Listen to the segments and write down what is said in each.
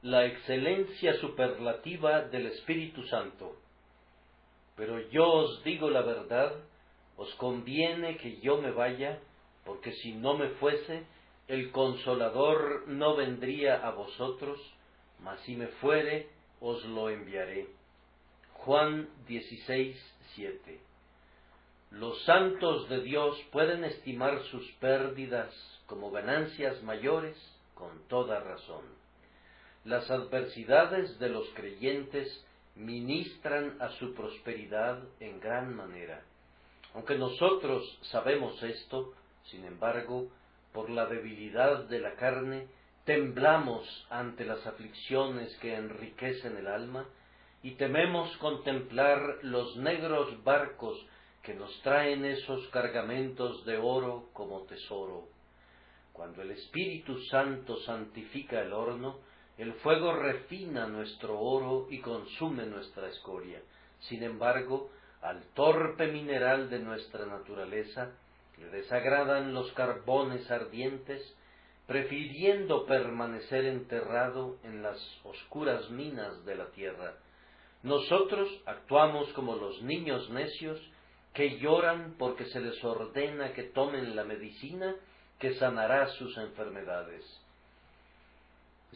la excelencia superlativa del Espíritu Santo. Pero yo os digo la verdad, os conviene que yo me vaya, porque si no me fuese, el Consolador no vendría a vosotros, mas si me fuere, os lo enviaré. Juan 16:7. Los santos de Dios pueden estimar sus pérdidas como ganancias mayores con toda razón. Las adversidades de los creyentes ministran a su prosperidad en gran manera. Aunque nosotros sabemos esto, sin embargo, por la debilidad de la carne, temblamos ante las aflicciones que enriquecen el alma y tememos contemplar los negros barcos que nos traen esos cargamentos de oro como tesoro. Cuando el Espíritu Santo santifica el horno, el fuego refina nuestro oro y consume nuestra escoria. Sin embargo, al torpe mineral de nuestra naturaleza le desagradan los carbones ardientes, prefiriendo permanecer enterrado en las oscuras minas de la tierra. Nosotros actuamos como los niños necios que lloran porque se les ordena que tomen la medicina que sanará sus enfermedades.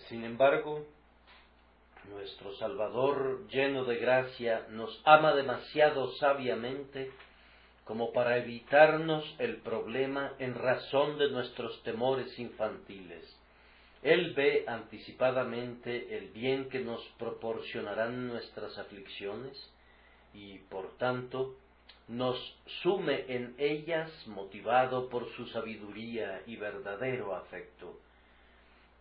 Sin embargo, nuestro Salvador, lleno de gracia, nos ama demasiado sabiamente como para evitarnos el problema en razón de nuestros temores infantiles. Él ve anticipadamente el bien que nos proporcionarán nuestras aflicciones y, por tanto, nos sume en ellas motivado por su sabiduría y verdadero afecto.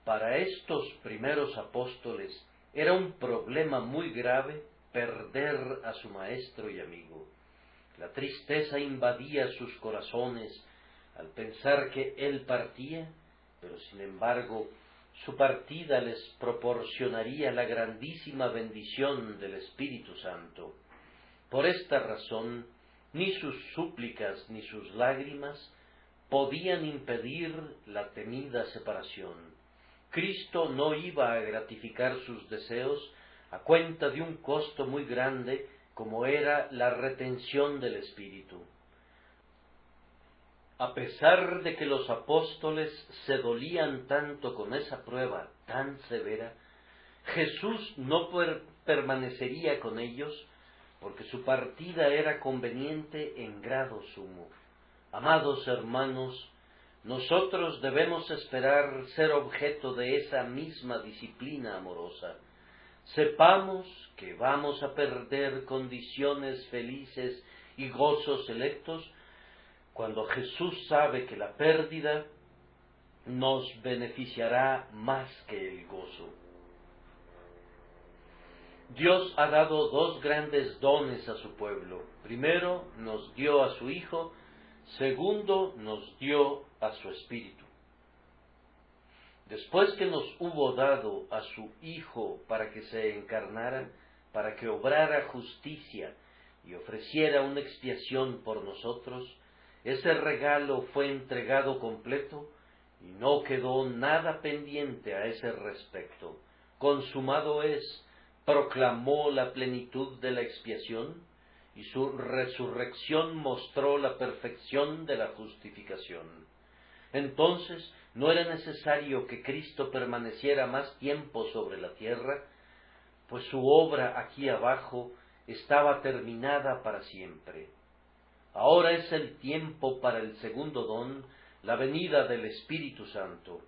Para estos primeros apóstoles era un problema muy grave perder a su maestro y amigo. La tristeza invadía sus corazones al pensar que él partía, pero sin embargo su partida les proporcionaría la grandísima bendición del Espíritu Santo. Por esta razón, ni sus súplicas ni sus lágrimas podían impedir la temida separación. Cristo no iba a gratificar sus deseos a cuenta de un costo muy grande como era la retención del Espíritu. A pesar de que los apóstoles se dolían tanto con esa prueba tan severa, Jesús no permanecería con ellos porque su partida era conveniente en grado sumo. Amados hermanos, nosotros debemos esperar ser objeto de esa misma disciplina amorosa. Sepamos que vamos a perder condiciones felices y gozos selectos cuando Jesús sabe que la pérdida nos beneficiará más que el gozo. Dios ha dado dos grandes dones a su pueblo. Primero, nos dio a su Hijo. Segundo, nos dio a su Espíritu. Después que nos hubo dado a su Hijo para que se encarnara, para que obrara justicia y ofreciera una expiación por nosotros, ese regalo fue entregado completo y no quedó nada pendiente a ese respecto. Consumado es, proclamó la plenitud de la expiación, y su resurrección mostró la perfección de la justificación. Entonces no era necesario que Cristo permaneciera más tiempo sobre la tierra, pues su obra aquí abajo estaba terminada para siempre. Ahora es el tiempo para el segundo don, la venida del Espíritu Santo.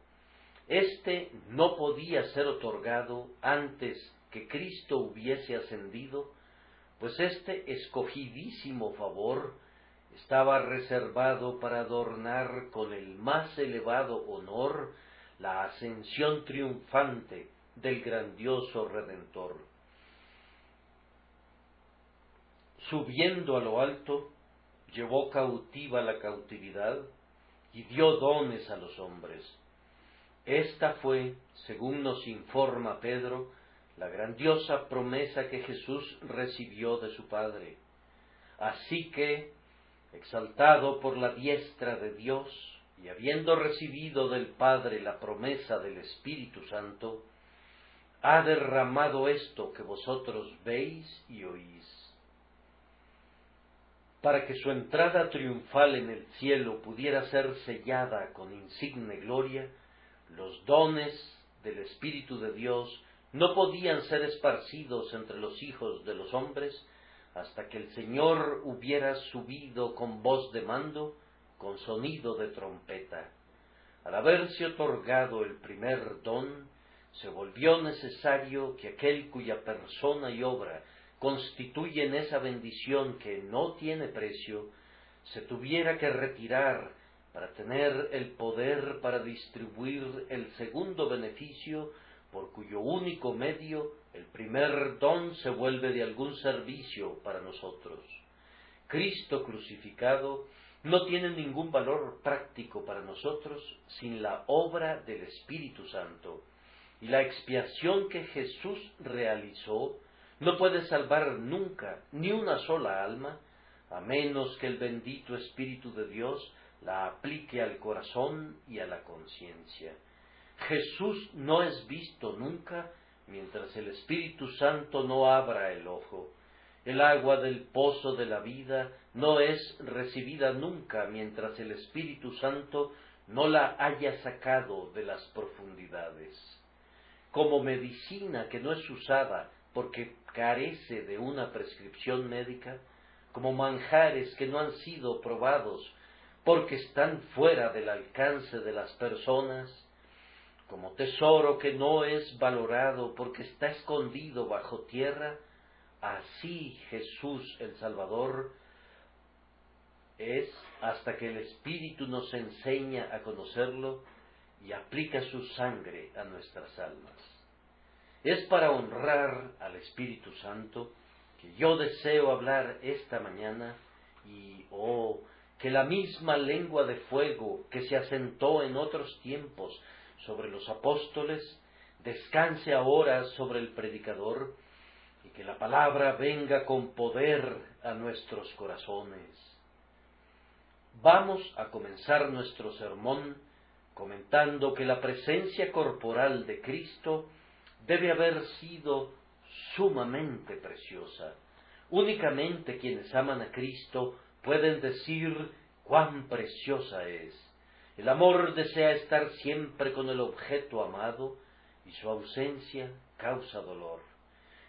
Este no podía ser otorgado antes que Cristo hubiese ascendido, pues este escogidísimo favor estaba reservado para adornar con el más elevado honor la ascensión triunfante del grandioso Redentor. Subiendo a lo alto, llevó cautiva la cautividad y dio dones a los hombres. Esta fue, según nos informa Pedro, la grandiosa promesa que Jesús recibió de su Padre. Así que, exaltado por la diestra de Dios, y habiendo recibido del Padre la promesa del Espíritu Santo, ha derramado esto que vosotros veis y oís. Para que su entrada triunfal en el cielo pudiera ser sellada con insigne gloria, los dones del Espíritu de Dios no podían ser esparcidos entre los hijos de los hombres hasta que el Señor hubiera subido con voz de mando, con sonido de trompeta. Al haberse otorgado el primer don, se volvió necesario que aquel cuya persona y obra constituyen esa bendición que no tiene precio, se tuviera que retirar para tener el poder para distribuir el segundo beneficio, por cuyo único medio el primer don se vuelve de algún servicio para nosotros. Cristo crucificado no tiene ningún valor práctico para nosotros sin la obra del Espíritu Santo, y la expiación que Jesús realizó no puede salvar nunca ni una sola alma, a menos que el bendito Espíritu de Dios la aplique al corazón y a la conciencia. Jesús no es visto nunca mientras el Espíritu Santo no abra el ojo. El agua del pozo de la vida no es recibida nunca mientras el Espíritu Santo no la haya sacado de las profundidades. Como medicina que no es usada porque carece de una prescripción médica, como manjares que no han sido probados porque están fuera del alcance de las personas, como tesoro que no es valorado porque está escondido bajo tierra, así Jesús el Salvador es hasta que el Espíritu nos enseña a conocerlo y aplica su sangre a nuestras almas. Es para honrar al Espíritu Santo que yo deseo hablar esta mañana y, que la misma lengua de fuego que se asentó en otros tiempos sobre los apóstoles descanse ahora sobre el predicador y que la palabra venga con poder a nuestros corazones. Vamos a comenzar nuestro sermón comentando que la presencia corporal de Cristo debe haber sido sumamente preciosa. Únicamente quienes aman a Cristo pueden decir cuán preciosa es. El amor desea estar siempre con el objeto amado y su ausencia causa dolor.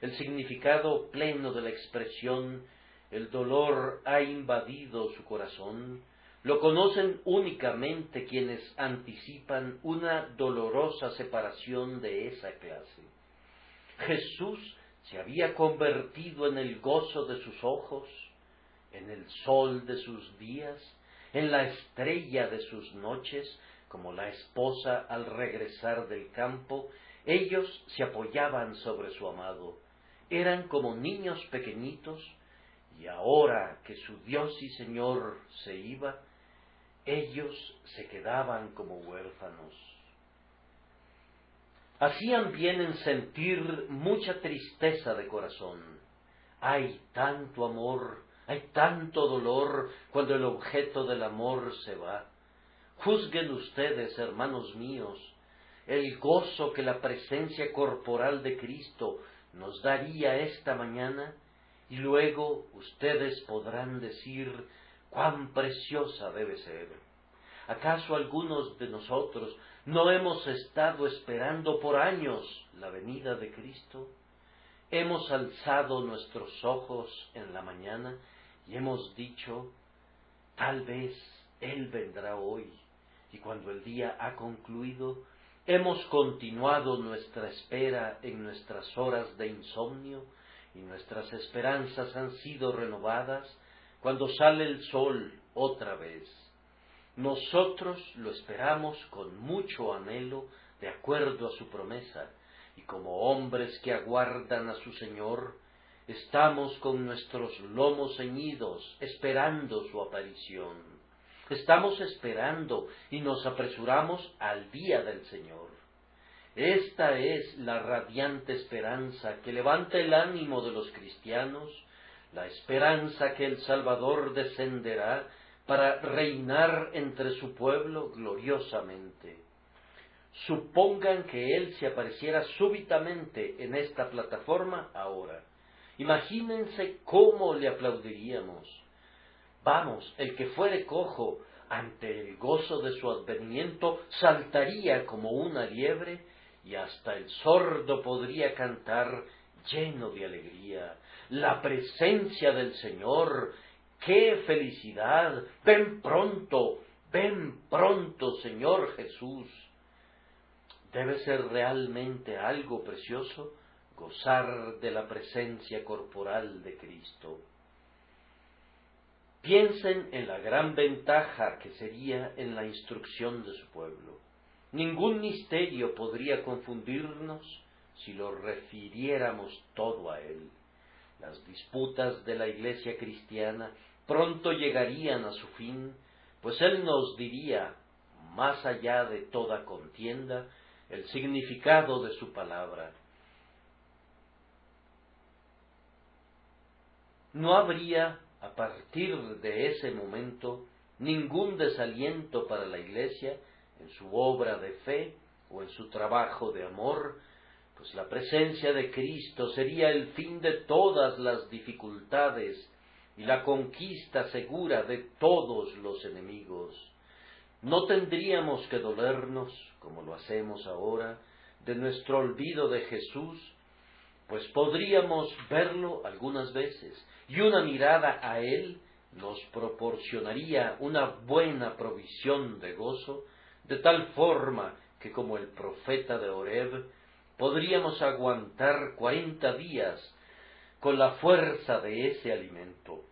El significado pleno de la expresión "el dolor ha invadido su corazón" lo conocen únicamente quienes anticipan una dolorosa separación de esa clase. Jesús se había convertido en el gozo de sus ojos, en el sol de sus días, en la estrella de sus noches, como la esposa al regresar del campo. Ellos se apoyaban sobre su amado, eran como niños pequeñitos, y ahora que su Dios y Señor se iba, ellos se quedaban como huérfanos. Hacían bien en sentir mucha tristeza de corazón. Hay tanto amor, hay tanto dolor cuando el objeto del amor se va. Juzguen ustedes, hermanos míos, el gozo que la presencia corporal de Cristo nos daría esta mañana, y luego ustedes podrán decir cuán preciosa debe ser. ¿Acaso algunos de nosotros no hemos estado esperando por años la venida de Cristo? Hemos alzado nuestros ojos en la mañana y hemos dicho, tal vez Él vendrá hoy, y cuando el día ha concluido, hemos continuado nuestra espera en nuestras horas de insomnio, y nuestras esperanzas han sido renovadas cuando sale el sol otra vez. Nosotros lo esperamos con mucho anhelo de acuerdo a su promesa, y como hombres que aguardan a su Señor, estamos con nuestros lomos ceñidos esperando su aparición. Estamos esperando y nos apresuramos al día del Señor. Esta es la radiante esperanza que levanta el ánimo de los cristianos, la esperanza que el Salvador descenderá para reinar entre su pueblo gloriosamente. Supongan que Él se apareciera súbitamente en esta plataforma ahora. Imagínense cómo le aplaudiríamos. Vamos, el que fuere cojo ante el gozo de su advenimiento saltaría como una liebre y hasta el sordo podría cantar lleno de alegría. La presencia del Señor, ¡qué felicidad! Ven pronto, Señor Jesús. Debe ser realmente algo precioso gozar de la presencia corporal de Cristo. Piensen en la gran ventaja que sería en la instrucción de su pueblo. Ningún misterio podría confundirnos si lo refiriéramos todo a Él. Las disputas de la Iglesia cristiana pronto llegarían a su fin, pues Él nos diría, más allá de toda contienda, el significado de su palabra. No habría, a partir de ese momento, ningún desaliento para la Iglesia en su obra de fe o en su trabajo de amor, pues la presencia de Cristo sería el fin de todas las dificultades y la conquista segura de todos los enemigos. No tendríamos que dolernos, como lo hacemos ahora, de nuestro olvido de Jesús, pues podríamos verlo algunas veces, y una mirada a Él nos proporcionaría una buena provisión de gozo, de tal forma que, como el profeta de Horeb, podríamos aguantar 40 días con la fuerza de ese alimento.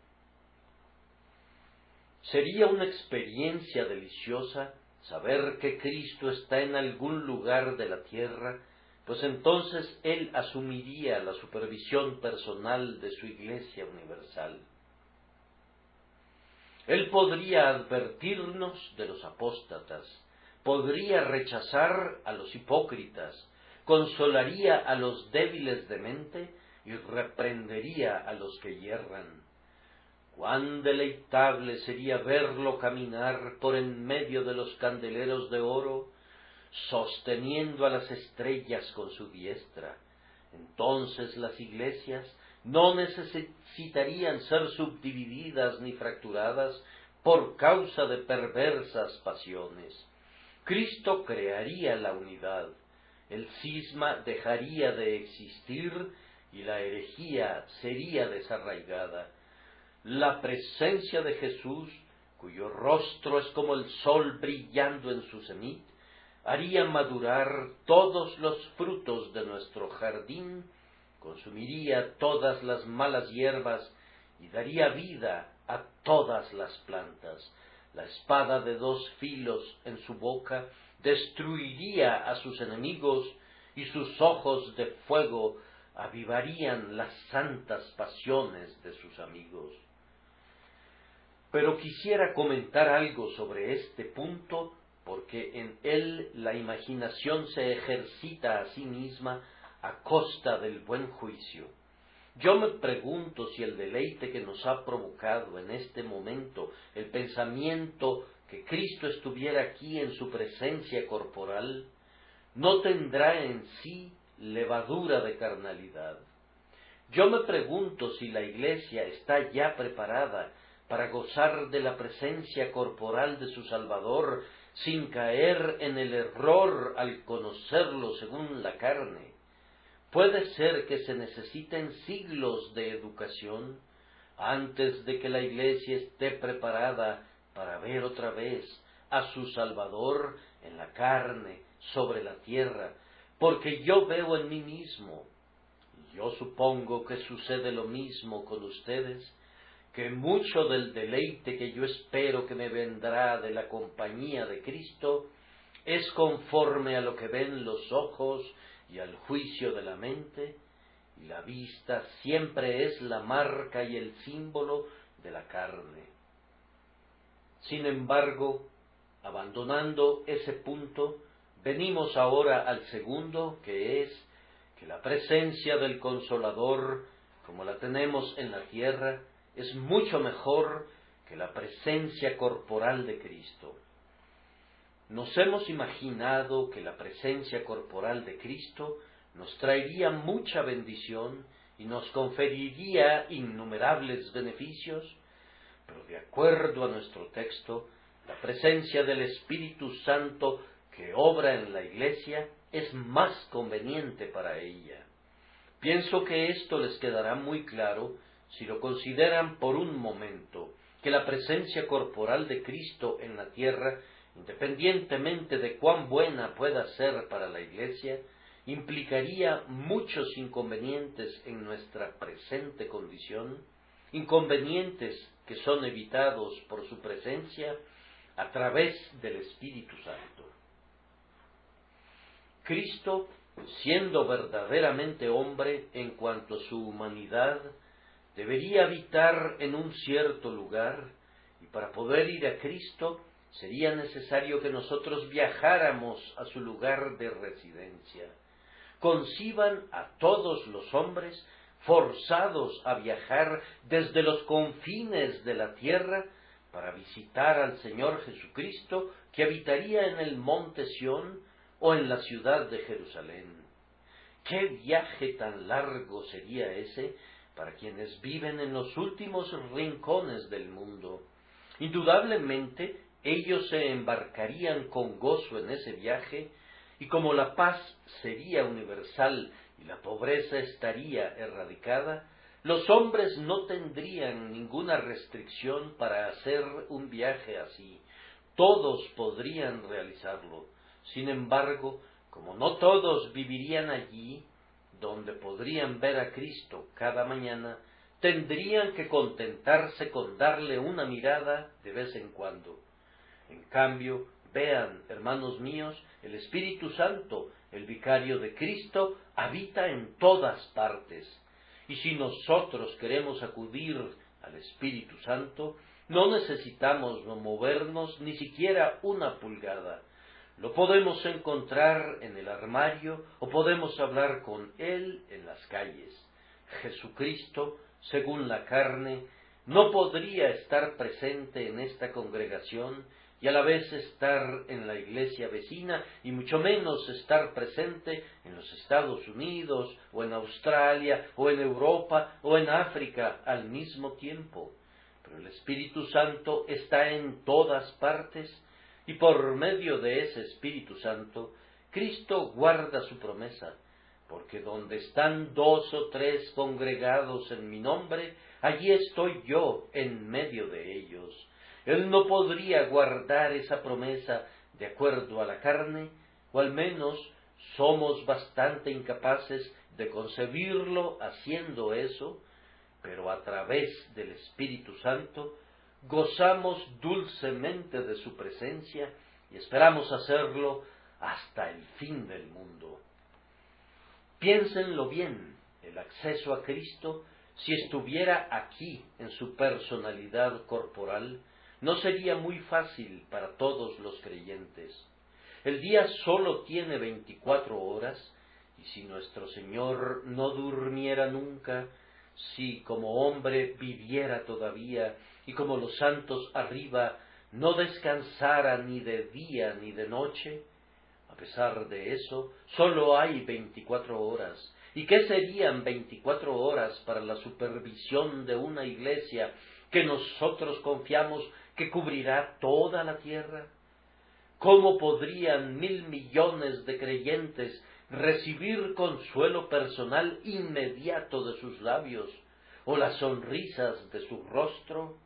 Sería una experiencia deliciosa saber que Cristo está en algún lugar de la tierra, pues entonces Él asumiría la supervisión personal de su Iglesia universal. Él podría advertirnos de los apóstatas, podría rechazar a los hipócritas, consolaría a los débiles de mente y reprendería a los que yerran. Cuán deleitable sería verlo caminar por en medio de los candeleros de oro, sosteniendo a las estrellas con su diestra. Entonces las iglesias no necesitarían ser subdivididas ni fracturadas por causa de perversas pasiones. Cristo crearía la unidad, el cisma dejaría de existir y la herejía sería desarraigada. La presencia de Jesús, cuyo rostro es como el sol brillando en su cenit, haría madurar todos los frutos de nuestro jardín, consumiría todas las malas hierbas y daría vida a todas las plantas. La espada de 2 filos en su boca destruiría a sus enemigos y sus ojos de fuego avivarían las santas pasiones de sus amigos. Pero quisiera comentar algo sobre este punto, porque en él la imaginación se ejercita a sí misma a costa del buen juicio. Yo me pregunto si el deleite que nos ha provocado en este momento el pensamiento que Cristo estuviera aquí en su presencia corporal, no tendrá en sí levadura de carnalidad. Yo me pregunto si la Iglesia está ya preparada para gozar de la presencia corporal de su Salvador sin caer en el error al conocerlo según la carne. Puede ser que se necesiten siglos de educación antes de que la Iglesia esté preparada para ver otra vez a su Salvador en la carne, sobre la tierra, porque yo veo en mí mismo, y yo supongo que sucede lo mismo con ustedes, que mucho del deleite que yo espero que me vendrá de la compañía de Cristo es conforme a lo que ven los ojos y al juicio de la mente, y la vista siempre es la marca y el símbolo de la carne. Sin embargo, abandonando ese punto, venimos ahora al segundo, que es que la presencia del Consolador, como la tenemos en la tierra, es mucho mejor que la presencia corporal de Cristo. nos hemos imaginado que la presencia corporal de Cristo nos traería mucha bendición y nos conferiría innumerables beneficios, pero de acuerdo a nuestro texto, la presencia del Espíritu Santo que obra en la Iglesia es más conveniente para ella. Pienso que esto les quedará muy claro si lo consideran por un momento, que la presencia corporal de Cristo en la tierra, independientemente de cuán buena pueda ser para la Iglesia, implicaría muchos inconvenientes en nuestra presente condición, inconvenientes que son evitados por su presencia a través del Espíritu Santo. Cristo, siendo verdaderamente hombre en cuanto a su humanidad, debería habitar en un cierto lugar, y para poder ir a Cristo sería necesario que nosotros viajáramos a su lugar de residencia. Conciban a todos los hombres forzados a viajar desde los confines de la tierra para visitar al Señor Jesucristo, que habitaría en el monte Sión o en la ciudad de Jerusalén. ¿Qué viaje tan largo sería ese para quienes viven en los últimos rincones del mundo? Indudablemente, ellos se embarcarían con gozo en ese viaje, y como la paz sería universal y la pobreza estaría erradicada, los hombres no tendrían ninguna restricción para hacer un viaje así. Todos podrían realizarlo. Sin embargo, como no todos vivirían allí, donde podrían ver a Cristo cada mañana, tendrían que contentarse con darle una mirada de vez en cuando. En cambio, vean, hermanos míos, el Espíritu Santo, el vicario de Cristo, habita en todas partes. Y si nosotros queremos acudir al Espíritu Santo, no necesitamos movernos ni siquiera una pulgada. Lo podemos encontrar en el armario o podemos hablar con Él en las calles. Jesucristo, según la carne, no podría estar presente en esta congregación y a la vez estar en la iglesia vecina, y mucho menos estar presente en los Estados Unidos, o en Australia, o en Europa, o en África al mismo tiempo. Pero el Espíritu Santo está en todas partes, y por medio de ese Espíritu Santo, Cristo guarda su promesa, porque donde están 2 o 3 congregados en mi nombre, allí estoy yo en medio de ellos. Él no podría guardar esa promesa de acuerdo a la carne, o al menos somos bastante incapaces de concebirlo haciendo eso, pero a través del Espíritu Santo gozamos dulcemente de su presencia y esperamos hacerlo hasta el fin del mundo. Piénsenlo bien, el acceso a Cristo, si estuviera aquí en su personalidad corporal, no sería muy fácil para todos los creyentes. El día solo tiene 24 horas, y si nuestro Señor no durmiera nunca, si como hombre viviera todavía, y como los santos arriba no descansara ni de día ni de noche, a pesar de eso, solo hay 24 horas. ¿Y qué serían 24 horas para la supervisión de una iglesia que nosotros confiamos que cubrirá toda la tierra? ¿Cómo podrían 1.000 millones de creyentes recibir consuelo personal inmediato de sus labios o las sonrisas de su rostro?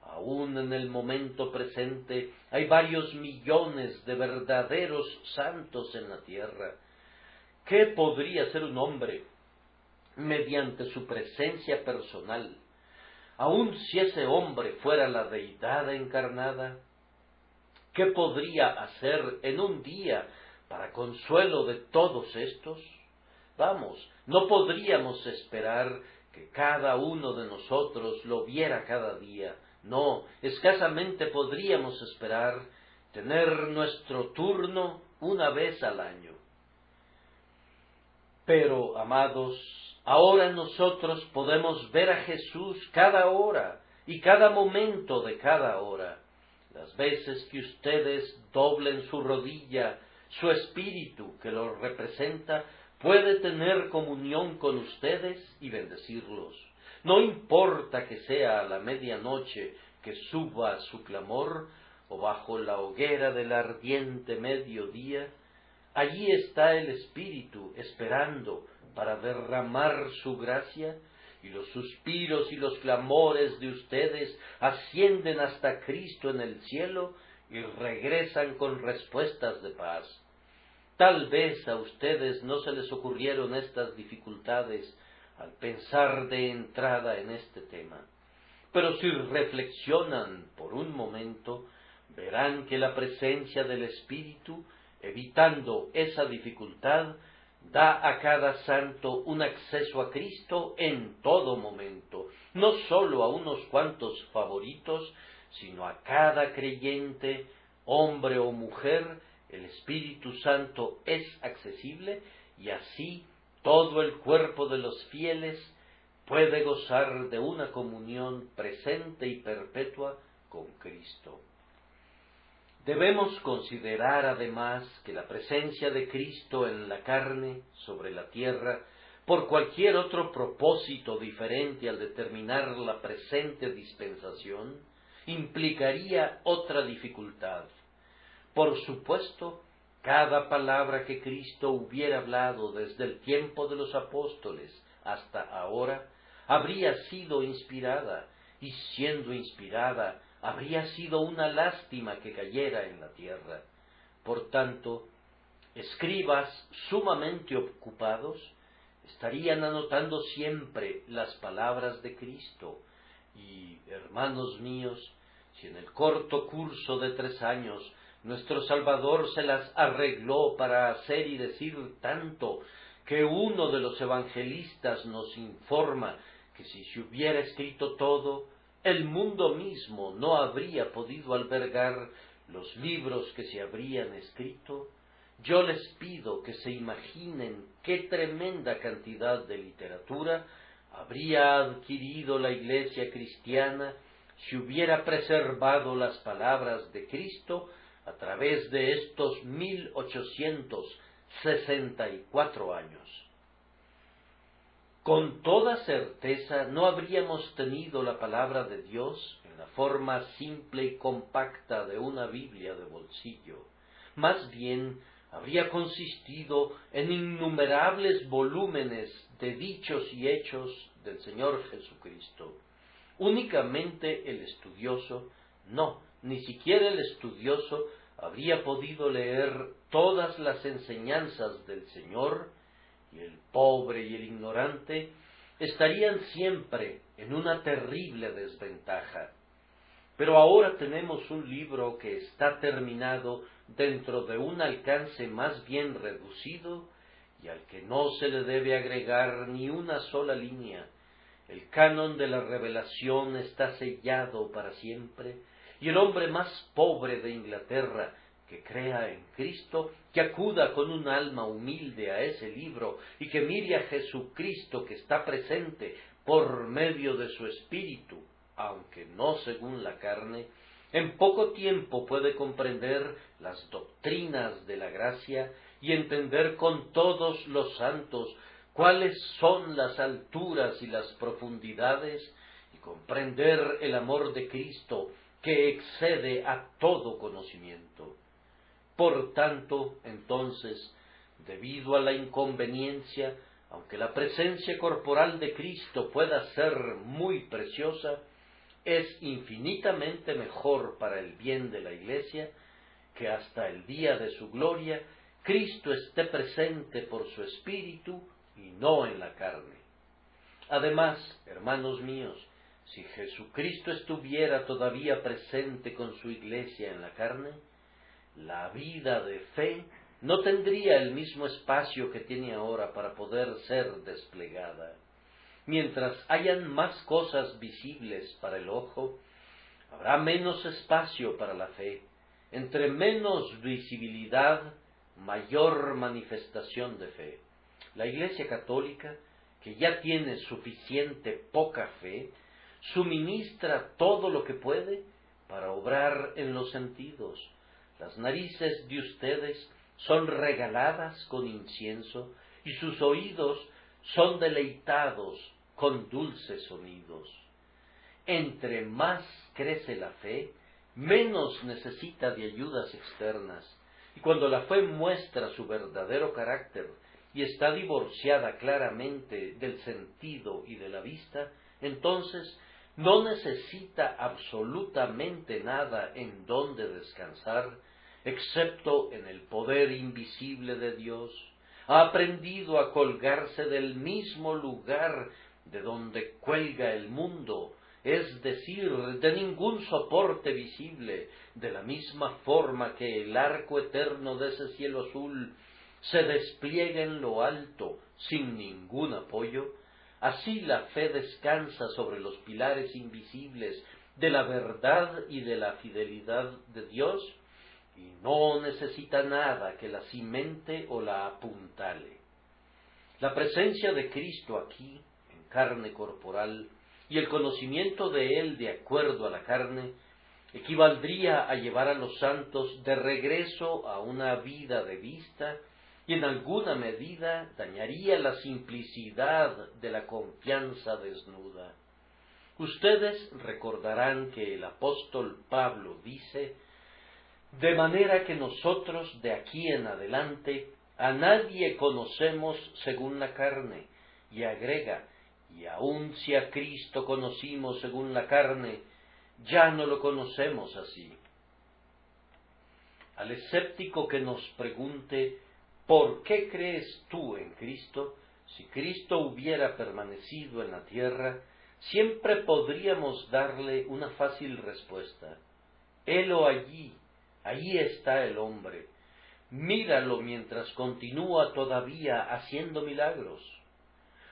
Aún en el momento presente hay varios millones de verdaderos santos en la tierra. ¿Qué podría ser un hombre mediante su presencia personal, aun si ese hombre fuera la deidad encarnada? ¿Qué podría hacer en un día para consuelo de todos estos? Vamos, no podríamos esperar que cada uno de nosotros lo viera cada día. No, escasamente podríamos esperar tener nuestro turno una vez al año. Pero, amados, ahora nosotros podemos ver a Jesús cada hora y cada momento de cada hora. las veces que ustedes doblen su rodilla, su espíritu que los representa puede tener comunión con ustedes y bendecirlos. No importa que sea a la medianoche que suba su clamor, o bajo la hoguera del ardiente mediodía, allí está el Espíritu esperando para derramar su gracia, y los suspiros y los clamores de ustedes ascienden hasta Cristo en el cielo y regresan con respuestas de paz. Tal vez a ustedes no se les ocurrieron estas dificultades al pensar de entrada en este tema, pero si reflexionan por un momento, verán que la presencia del Espíritu, evitando esa dificultad, da a cada santo un acceso a Cristo en todo momento, no sólo a unos cuantos favoritos, sino a cada creyente, hombre o mujer. El Espíritu Santo es accesible y así todo el cuerpo de los fieles puede gozar de una comunión presente y perpetua con Cristo. Debemos considerar además que la presencia de Cristo en la carne, sobre la tierra, por cualquier otro propósito diferente al determinar la presente dispensación, implicaría otra dificultad. Por supuesto, cada palabra que Cristo hubiera hablado desde el tiempo de los apóstoles hasta ahora, habría sido inspirada, y siendo inspirada, habría sido una lástima que cayera en la tierra. Por tanto, escribas sumamente ocupados estarían anotando siempre las palabras de Cristo, y, hermanos míos, si en el corto curso de 3 años nuestro Salvador se las arregló para hacer y decir tanto, que uno de los evangelistas nos informa que si se hubiera escrito todo, el mundo mismo no habría podido albergar los libros que se habrían escrito, yo les pido que se imaginen qué tremenda cantidad de literatura habría adquirido la Iglesia cristiana si hubiera preservado las palabras de Cristo a través de estos 1864 años. Con toda certeza no habríamos tenido la palabra de Dios en la forma simple y compacta de una Biblia de bolsillo. Más bien, habría consistido en innumerables volúmenes de dichos y hechos del Señor Jesucristo. Únicamente el estudioso, no, ni siquiera el estudioso habría podido leer todas las enseñanzas del Señor, y el pobre y el ignorante estarían siempre en una terrible desventaja. Pero ahora tenemos un libro que está terminado dentro de un alcance más bien reducido y al que no se le debe agregar ni una sola línea. El canon de la revelación está sellado para siempre, y el hombre más pobre de Inglaterra que crea en Cristo, que acuda con un alma humilde a ese libro y que mire a Jesucristo que está presente por medio de su Espíritu, aunque no según la carne, en poco tiempo puede comprender las doctrinas de la gracia y entender con todos los santos cuáles son las alturas y las profundidades, y comprender el amor de Cristo que excede a todo conocimiento. Por tanto, entonces, debido a la inconveniencia, aunque la presencia corporal de Cristo pueda ser muy preciosa, es infinitamente mejor para el bien de la Iglesia que hasta el día de su gloria Cristo esté presente por su Espíritu y no en la carne. Además, hermanos míos, si Jesucristo estuviera todavía presente con su Iglesia en la carne, la vida de fe no tendría el mismo espacio que tiene ahora para poder ser desplegada. Mientras hayan más cosas visibles para el ojo, habrá menos espacio para la fe. Entre menos visibilidad, mayor manifestación de fe. La Iglesia católica, que ya tiene suficiente poca fe, suministra todo lo que puede para obrar en los sentidos. Las narices de ustedes son regaladas con incienso, y sus oídos son deleitados con dulces sonidos. Entre más crece la fe, menos necesita de ayudas externas, y cuando la fe muestra su verdadero carácter y está divorciada claramente del sentido y de la vista, entonces no necesita absolutamente nada en donde descansar, excepto en el poder invisible de Dios. Ha aprendido a colgarse del mismo lugar de donde cuelga el mundo, es decir, de ningún soporte visible, de la misma forma que el arco eterno de ese cielo azul se despliega en lo alto sin ningún apoyo. Así la fe descansa sobre los pilares invisibles de la verdad y de la fidelidad de Dios, y no necesita nada que la cimente o la apuntale. La presencia de Cristo aquí, en carne corporal, y el conocimiento de Él de acuerdo a la carne, equivaldría a llevar a los santos de regreso a una vida de vista, y en alguna medida dañaría la simplicidad de la confianza desnuda. Ustedes recordarán que el apóstol Pablo dice: de manera que nosotros de aquí en adelante a nadie conocemos según la carne, y agrega: y aun si a Cristo conocimos según la carne, ya no lo conocemos así. Al escéptico que nos pregunte: ¿por qué crees tú en Cristo? Si Cristo hubiera permanecido en la tierra, siempre podríamos darle una fácil respuesta: helo allí, allí está el hombre, míralo mientras continúa todavía haciendo milagros.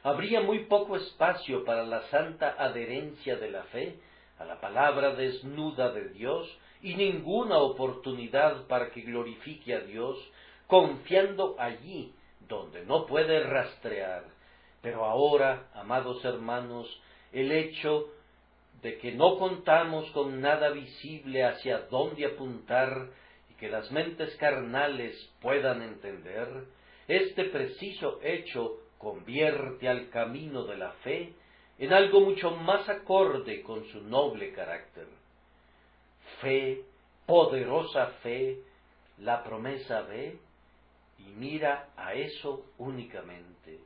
Habría muy poco espacio para la santa adherencia de la fe a la palabra desnuda de Dios, y ninguna oportunidad para que glorifique a Dios, confiando allí donde no puede rastrear. Pero ahora, amados hermanos, el hecho de que no contamos con nada visible hacia dónde apuntar y que las mentes carnales puedan entender, este preciso hecho convierte al camino de la fe en algo mucho más acorde con su noble carácter. Fe, poderosa fe, la promesa ve y mira a eso únicamente,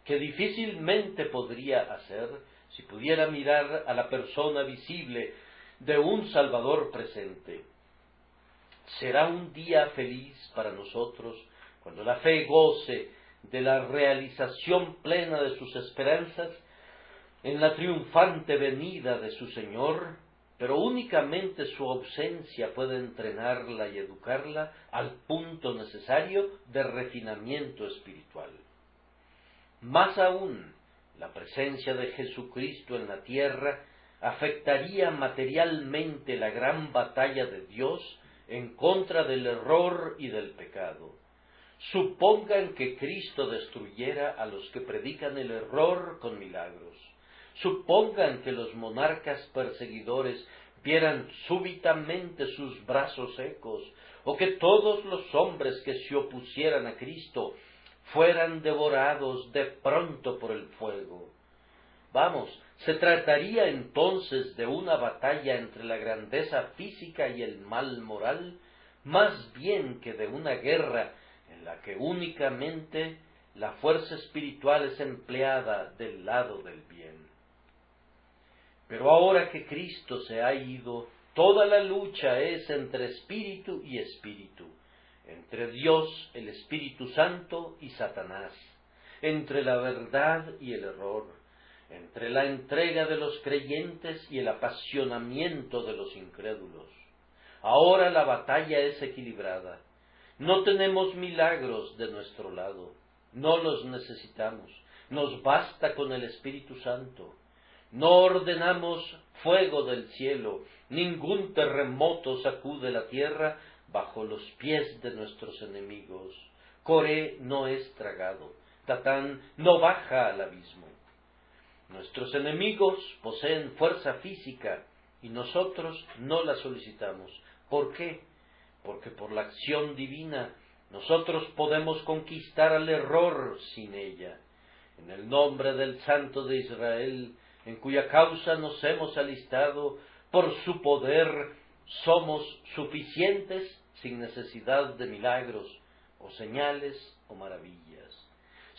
que difícilmente podría hacer si pudiera mirar a la persona visible de un Salvador presente. Será un día feliz para nosotros cuando la fe goce de la realización plena de sus esperanzas en la triunfante venida de su Señor, pero únicamente su ausencia puede entrenarla y educarla al punto necesario de refinamiento espiritual. Más aún, la presencia de Jesucristo en la tierra afectaría materialmente la gran batalla de Dios en contra del error y del pecado. Supongan que Cristo destruyera a los que predican el error con milagros. Supongan que los monarcas perseguidores vieran súbitamente sus brazos secos, o que todos los hombres que se opusieran a Cristo fueran devorados de pronto por el fuego. Vamos, se trataría entonces de una batalla entre la grandeza física y el mal moral, más bien que de una guerra en la que únicamente la fuerza espiritual es empleada del lado del bien. Pero ahora que Cristo se ha ido, toda la lucha es entre espíritu y espíritu, entre Dios, el Espíritu Santo, y Satanás, entre la verdad y el error, entre la entrega de los creyentes y el apasionamiento de los incrédulos. Ahora la batalla es equilibrada. No tenemos milagros de nuestro lado, no los necesitamos, nos basta con el Espíritu Santo. No ordenamos fuego del cielo, ningún terremoto sacude la tierra bajo los pies de nuestros enemigos. Coré no es tragado, Tatán no baja al abismo. Nuestros enemigos poseen fuerza física y nosotros no la solicitamos. ¿Por qué? Porque por la acción divina nosotros podemos conquistar al error sin ella. En el nombre del Santo de Israel, en cuya causa nos hemos alistado, por su poder somos suficientes sin necesidad de milagros o señales o maravillas.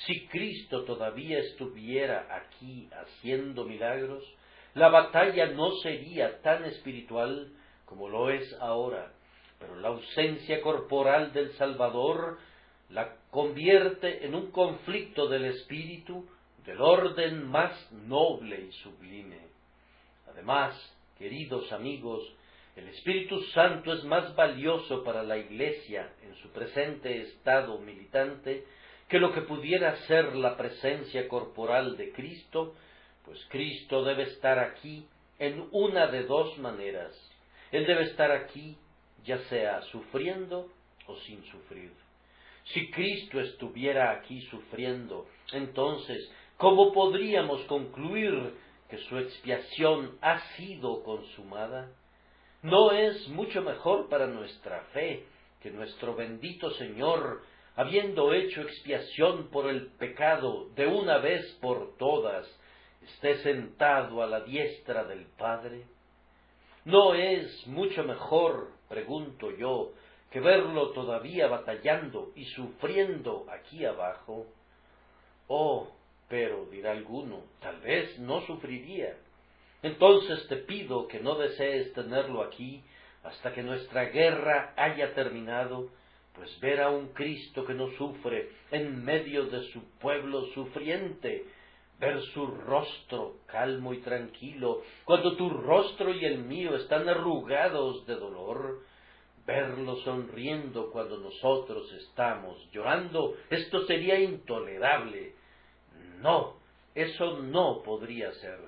Si Cristo todavía estuviera aquí haciendo milagros, la batalla no sería tan espiritual como lo es ahora, pero la ausencia corporal del Salvador la convierte en un conflicto del espíritu del orden más noble y sublime. Además, queridos amigos, el Espíritu Santo es más valioso para la Iglesia en su presente estado militante que lo que pudiera ser la presencia corporal de Cristo, pues Cristo debe estar aquí en una de dos maneras. Él debe estar aquí ya sea sufriendo o sin sufrir. Si Cristo estuviera aquí sufriendo, entonces, ¿cómo podríamos concluir que su expiación ha sido consumada? ¿No es mucho mejor para nuestra fe que nuestro bendito Señor, habiendo hecho expiación por el pecado de una vez por todas, esté sentado a la diestra del Padre? ¿No es mucho mejor, pregunto yo, que verlo todavía batallando y sufriendo aquí abajo? Oh, pero, dirá alguno, tal vez no sufriría. Entonces te pido que no desees tenerlo aquí hasta que nuestra guerra haya terminado, pues ver a un Cristo que no sufre en medio de su pueblo sufriente, ver su rostro calmo y tranquilo, cuando tu rostro y el mío están arrugados de dolor, verlo sonriendo cuando nosotros estamos llorando, esto sería intolerable. No, eso no podría ser.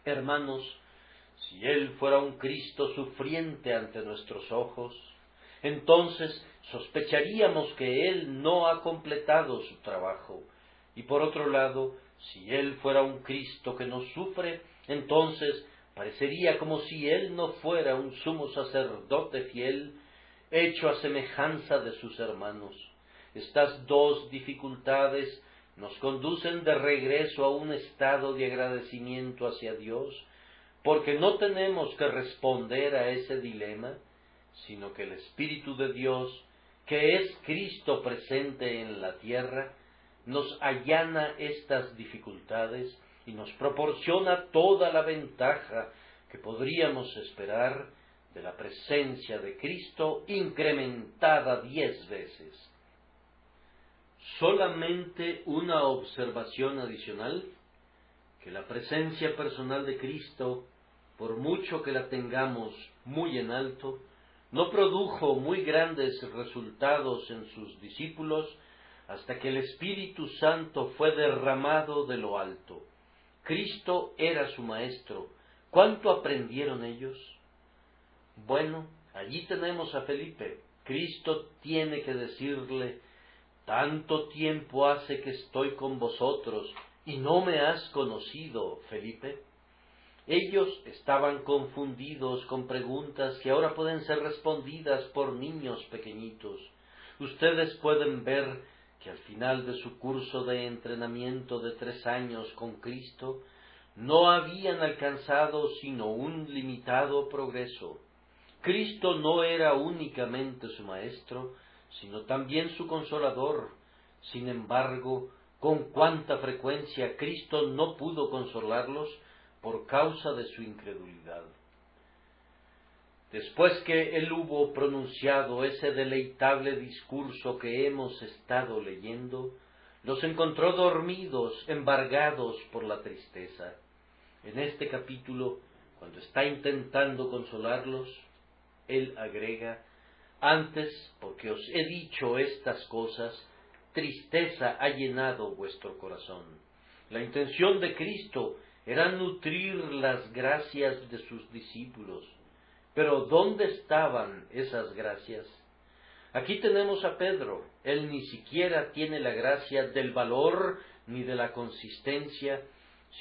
Hermanos, si Él fuera un Cristo sufriente ante nuestros ojos, entonces sospecharíamos que Él no ha completado su trabajo. Y por otro lado, si Él fuera un Cristo que no sufre, entonces parecería como si Él no fuera un sumo sacerdote fiel, hecho a semejanza de sus hermanos. Estas dos dificultades nos conducen de regreso a un estado de agradecimiento hacia Dios, porque no tenemos que responder a ese dilema, sino que el Espíritu de Dios, que es Cristo presente en la tierra, nos allana estas dificultades y nos proporciona toda la ventaja que podríamos esperar de la presencia de Cristo incrementada 10 veces. Solamente una observación adicional, que la presencia personal de Cristo, por mucho que la tengamos muy en alto, no produjo muy grandes resultados en sus discípulos hasta que el Espíritu Santo fue derramado de lo alto. Cristo era su maestro. ¿Cuánto aprendieron ellos? Bueno, allí tenemos a Felipe. Cristo tiene que decirle: tanto tiempo hace que estoy con vosotros y no me has conocido, Felipe. Ellos estaban confundidos con preguntas que ahora pueden ser respondidas por niños pequeñitos. Ustedes pueden ver que al final de su curso de entrenamiento de 3 años con Cristo, no habían alcanzado sino un limitado progreso. Cristo no era únicamente su maestro, sino también su consolador. Sin embargo, con cuánta frecuencia Cristo no pudo consolarlos por causa de su incredulidad. Después que Él hubo pronunciado ese deleitable discurso que hemos estado leyendo, los encontró dormidos, embargados por la tristeza. En este capítulo, cuando está intentando consolarlos, Él agrega: antes, porque os he dicho estas cosas, tristeza ha llenado vuestro corazón. La intención de Cristo era nutrir las gracias de sus discípulos. Pero ¿dónde estaban esas gracias? Aquí tenemos a Pedro. Él ni siquiera tiene la gracia del valor ni de la consistencia,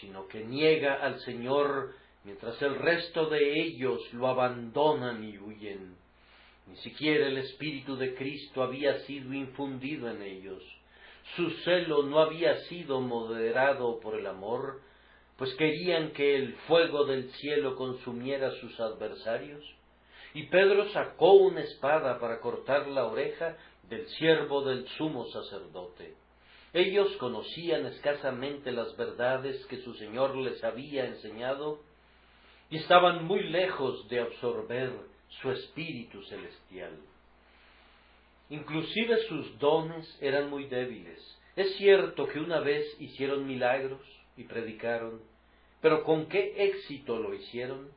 sino que niega al Señor mientras el resto de ellos lo abandonan y huyen. Ni siquiera el Espíritu de Cristo había sido infundido en ellos. Su celo no había sido moderado por el amor, pues querían que el fuego del cielo consumiera a sus adversarios. Y Pedro sacó una espada para cortar la oreja del siervo del sumo sacerdote. Ellos conocían escasamente las verdades que su Señor les había enseñado y estaban muy lejos de absorber su espíritu celestial. Inclusive sus dones eran muy débiles. Es cierto que una vez hicieron milagros y predicaron, pero ¿con qué éxito lo hicieron?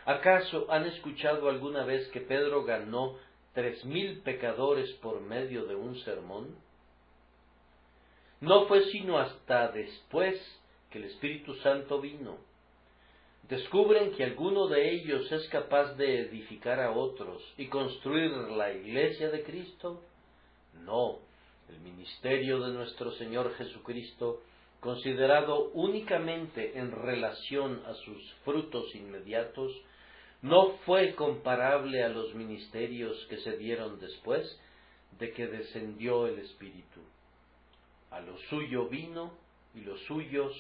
¿Acaso han escuchado alguna vez que Pedro ganó 3,000 pecadores por medio de un sermón? No fue sino hasta después que el Espíritu Santo vino. ¿Descubren que alguno de ellos es capaz de edificar a otros y construir la iglesia de Cristo? No, el ministerio de nuestro Señor Jesucristo, considerado únicamente en relación a sus frutos inmediatos, no fue comparable a los ministerios que se dieron después de que descendió el Espíritu. A lo suyo vino y los suyos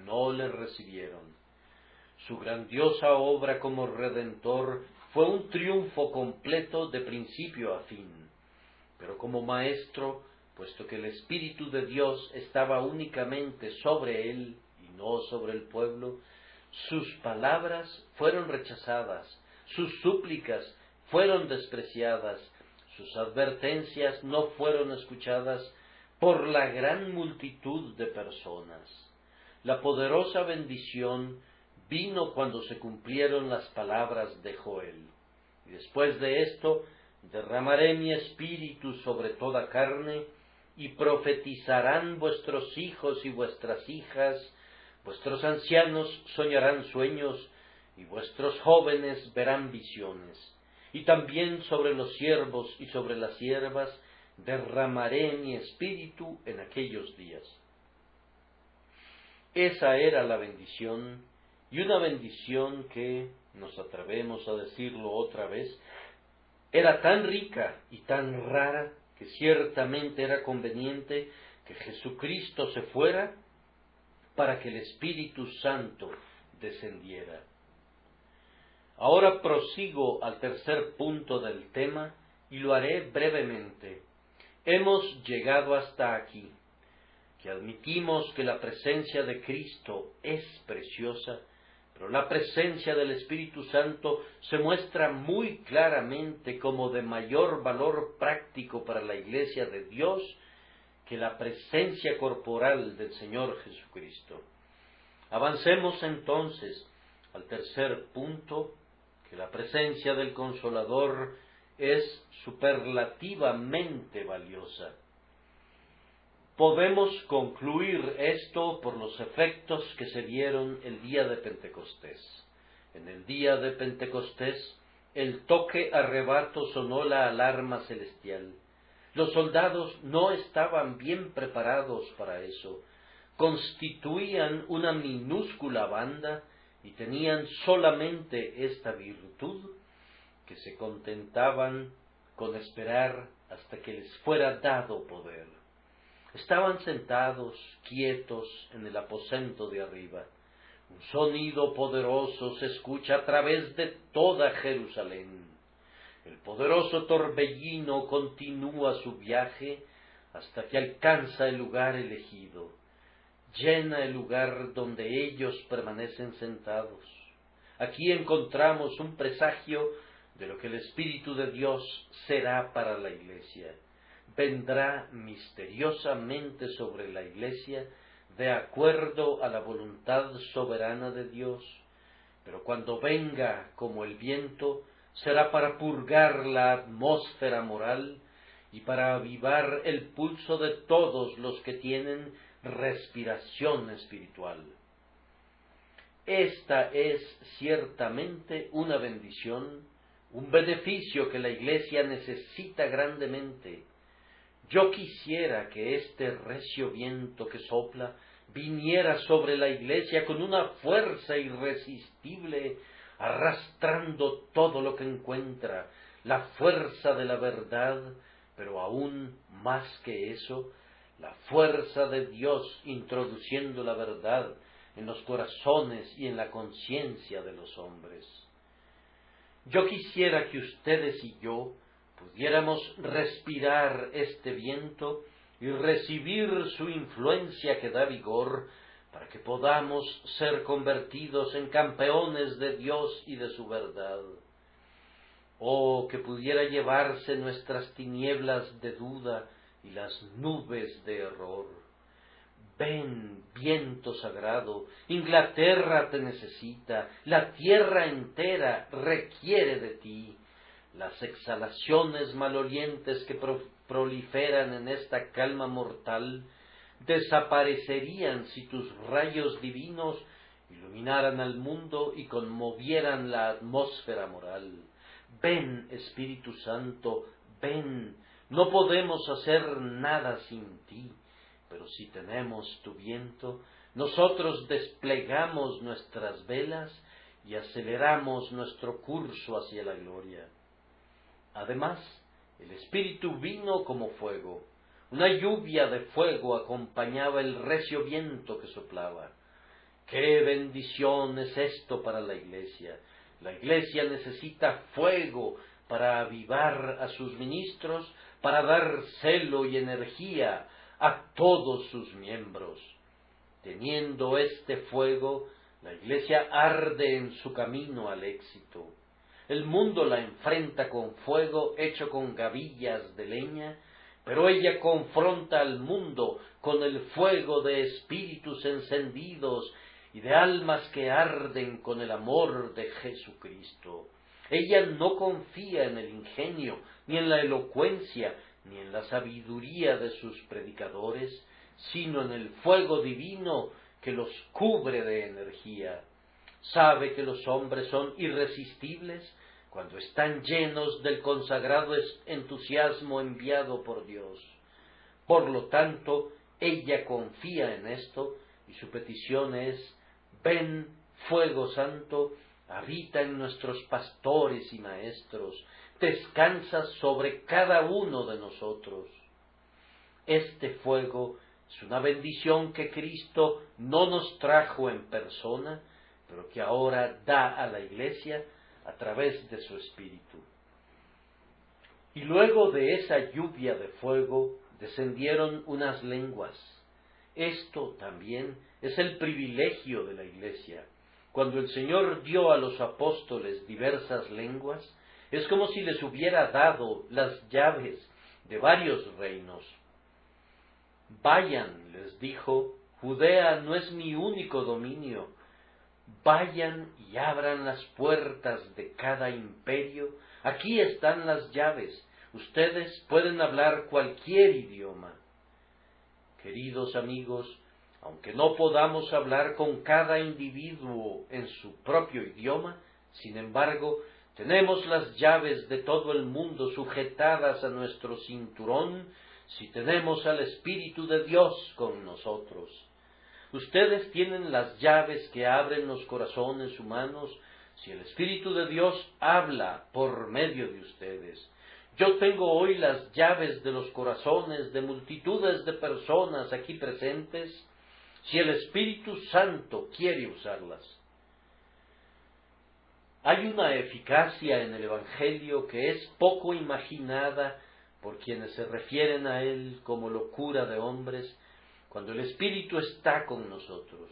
no le recibieron. Su grandiosa obra como Redentor fue un triunfo completo de principio a fin. Pero como Maestro, puesto que el Espíritu de Dios estaba únicamente sobre él y no sobre el pueblo, sus palabras fueron rechazadas, sus súplicas fueron despreciadas, sus advertencias no fueron escuchadas por la gran multitud de personas. La poderosa bendición vino cuando se cumplieron las palabras de Joel. Y después de esto, derramaré mi espíritu sobre toda carne, y profetizarán vuestros hijos y vuestras hijas, vuestros ancianos soñarán sueños, y vuestros jóvenes verán visiones. Y también sobre los siervos y sobre las siervas derramaré mi espíritu en aquellos días. Esa era la bendición, y una bendición que, nos atrevemos a decirlo otra vez, era tan rica y tan rara que ciertamente era conveniente que Jesucristo se fuera para que el Espíritu Santo descendiera. Ahora prosigo al tercer punto del tema y lo haré brevemente. Hemos llegado hasta aquí, que admitimos que la presencia de Cristo es preciosa, pero la presencia del Espíritu Santo se muestra muy claramente como de mayor valor práctico para la Iglesia de Dios que la presencia corporal del Señor Jesucristo. Avancemos entonces al tercer punto, que la presencia del Consolador es superlativamente valiosa. Podemos concluir esto por los efectos que se dieron el día de Pentecostés. En el día de Pentecostés, el toque a rebato sonó la alarma celestial. Los soldados no estaban bien preparados para eso. Constituían una minúscula banda y tenían solamente esta virtud, que se contentaban con esperar hasta que les fuera dado poder. Estaban sentados, quietos, en el aposento de arriba. Un sonido poderoso se escucha a través de toda Jerusalén. El poderoso torbellino continúa su viaje hasta que alcanza el lugar elegido. Llena el lugar donde ellos permanecen sentados. Aquí encontramos un presagio de lo que el Espíritu de Dios será para la Iglesia. Vendrá misteriosamente sobre la Iglesia de acuerdo a la voluntad soberana de Dios, pero cuando venga como el viento, será para purgar la atmósfera moral y para avivar el pulso de todos los que tienen respiración espiritual. Esta es ciertamente una bendición, un beneficio que la Iglesia necesita grandemente. Yo quisiera que este recio viento que sopla viniera sobre la Iglesia con una fuerza irresistible, arrastrando todo lo que encuentra, la fuerza de la verdad, pero aún más que eso, la fuerza de Dios introduciendo la verdad en los corazones y en la conciencia de los hombres. Yo quisiera que ustedes y yo pudiéramos respirar este viento y recibir su influencia que da vigor, para que podamos ser convertidos en campeones de Dios y de su verdad. Oh, que pudiera llevarse nuestras tinieblas de duda y las nubes de error. Ven, viento sagrado, Inglaterra te necesita, la tierra entera requiere de ti. Las exhalaciones malolientes que proliferan en esta calma mortal desaparecerían si tus rayos divinos iluminaran al mundo y conmovieran la atmósfera moral. Ven, Espíritu Santo, ven, no podemos hacer nada sin ti, pero si tenemos tu viento, nosotros desplegamos nuestras velas y aceleramos nuestro curso hacia la gloria. Además, el Espíritu vino como fuego. Una lluvia de fuego acompañaba el recio viento que soplaba. ¡Qué bendición es esto para la Iglesia! La Iglesia necesita fuego para avivar a sus ministros, para dar celo y energía a todos sus miembros. Teniendo este fuego, la Iglesia arde en su camino al éxito. El mundo la enfrenta con fuego hecho con gavillas de leña, pero ella confronta al mundo con el fuego de espíritus encendidos y de almas que arden con el amor de Jesucristo. Ella no confía en el ingenio, ni en la elocuencia, ni en la sabiduría de sus predicadores, sino en el fuego divino que los cubre de energía. Sabe que los hombres son irresistibles cuando están llenos del consagrado entusiasmo enviado por Dios. Por lo tanto, ella confía en esto y su petición es: ven, fuego santo, habita en nuestros pastores y maestros, descansa sobre cada uno de nosotros. Este fuego es una bendición que Cristo no nos trajo en persona, pero que ahora da a la Iglesia a través de su Espíritu. Y luego de esa lluvia de fuego descendieron unas lenguas. Esto también es el privilegio de la Iglesia. Cuando el Señor dio a los apóstoles diversas lenguas, es como si les hubiera dado las llaves de varios reinos. Vayan, les dijo, Judea no es mi único dominio. Vayan y abran las puertas de cada imperio. Aquí están las llaves. Ustedes pueden hablar cualquier idioma. Queridos amigos, aunque no podamos hablar con cada individuo en su propio idioma, sin embargo, tenemos las llaves de todo el mundo sujetadas a nuestro cinturón si tenemos al Espíritu de Dios con nosotros. Ustedes tienen las llaves que abren los corazones humanos si el Espíritu de Dios habla por medio de ustedes. Yo tengo hoy las llaves de los corazones de multitudes de personas aquí presentes, si el Espíritu Santo quiere usarlas. Hay una eficacia en el Evangelio que es poco imaginada por quienes se refieren a él como locura de hombres, cuando el Espíritu está con nosotros.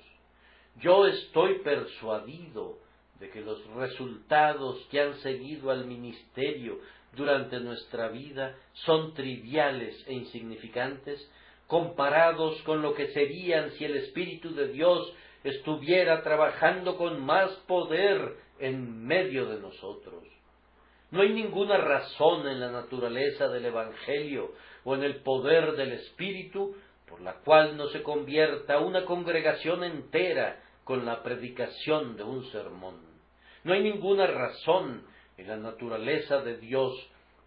Yo estoy persuadido de que los resultados que han seguido al ministerio durante nuestra vida son triviales e insignificantes comparados con lo que serían si el Espíritu de Dios estuviera trabajando con más poder en medio de nosotros. No hay ninguna razón en la naturaleza del Evangelio o en el poder del Espíritu por la cual no se convierta una congregación entera con la predicación de un sermón. No hay ninguna razón en la naturaleza de Dios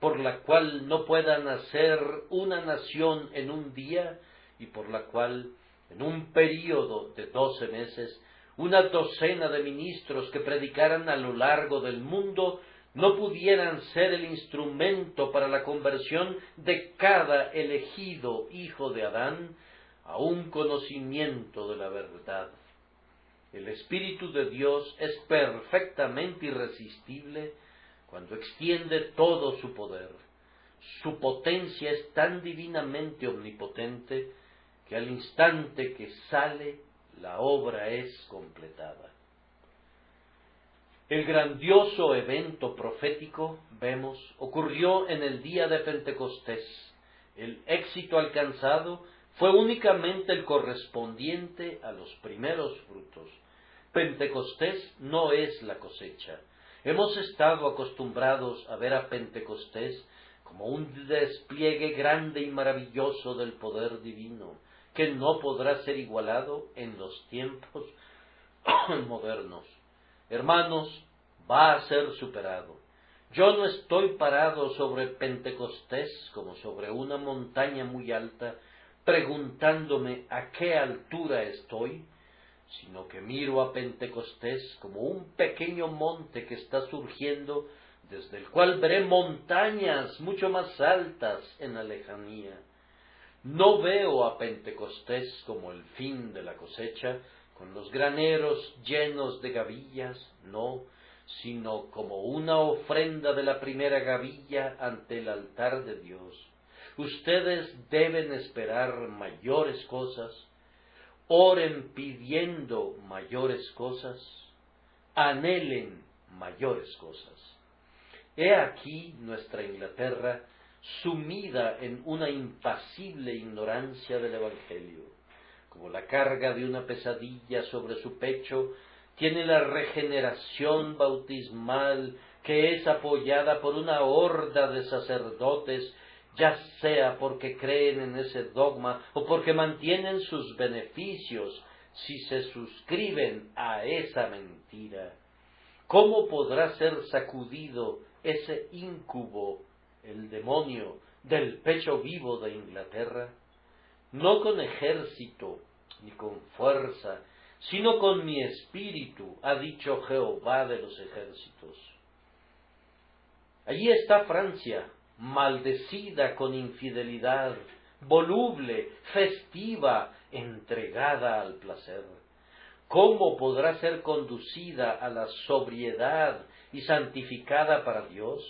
por la cual no pueda nacer una nación en un día y por la cual, en un período de 12 meses, una docena de ministros que predicaran a lo largo del mundo no pudieran ser el instrumento para la conversión de cada elegido hijo de Adán a un conocimiento de la verdad. El Espíritu de Dios es perfectamente irresistible cuando extiende todo su poder. Su potencia es tan divinamente omnipotente que al instante que sale, la obra es completada. El grandioso evento profético, vemos, ocurrió en el día de Pentecostés. El éxito alcanzado fue únicamente el correspondiente a los primeros frutos. Pentecostés no es la cosecha. Hemos estado acostumbrados a ver a Pentecostés como un despliegue grande y maravilloso del poder divino, que no podrá ser igualado en los tiempos modernos. Hermanos, va a ser superado. Yo no estoy parado sobre Pentecostés como sobre una montaña muy alta, preguntándome a qué altura estoy, sino que miro a Pentecostés como un pequeño monte que está surgiendo, desde el cual veré montañas mucho más altas en la lejanía. No veo a Pentecostés como el fin de la cosecha, con los graneros llenos de gavillas, no, sino como una ofrenda de la primera gavilla ante el altar de Dios. Ustedes deben esperar mayores cosas, oren pidiendo mayores cosas, anhelen mayores cosas. He aquí nuestra Inglaterra sumida en una impasible ignorancia del Evangelio. Como la carga de una pesadilla sobre su pecho, tiene la regeneración bautismal que es apoyada por una horda de sacerdotes, ya sea porque creen en ese dogma o porque mantienen sus beneficios si se suscriben a esa mentira. ¿Cómo podrá ser sacudido ese íncubo, el demonio, del pecho vivo de Inglaterra? No con ejército ni con fuerza, sino con mi espíritu, ha dicho Jehová de los ejércitos. Allí está Francia, maldecida con infidelidad, voluble, festiva, entregada al placer. ¿Cómo podrá ser conducida a la sobriedad y santificada para Dios?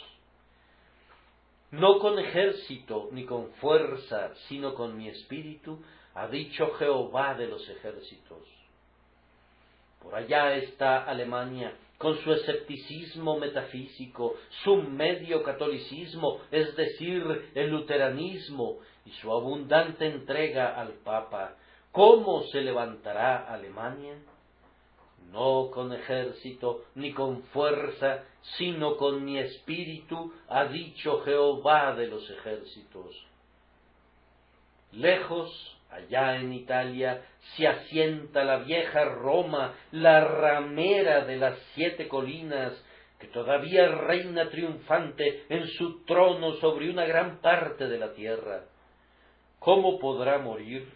No con ejército ni con fuerza, sino con mi espíritu, ha dicho Jehová de los ejércitos. Por allá está Alemania, con su escepticismo metafísico, su medio catolicismo, es decir, el luteranismo, y su abundante entrega al Papa. ¿Cómo se levantará Alemania? No con ejército ni con fuerza, sino con mi espíritu, ha dicho Jehová de los ejércitos. Lejos, allá en Italia, se asienta la vieja Roma, la ramera de las 7 colinas, que todavía reina triunfante en su trono sobre una gran parte de la tierra. ¿Cómo podrá morir?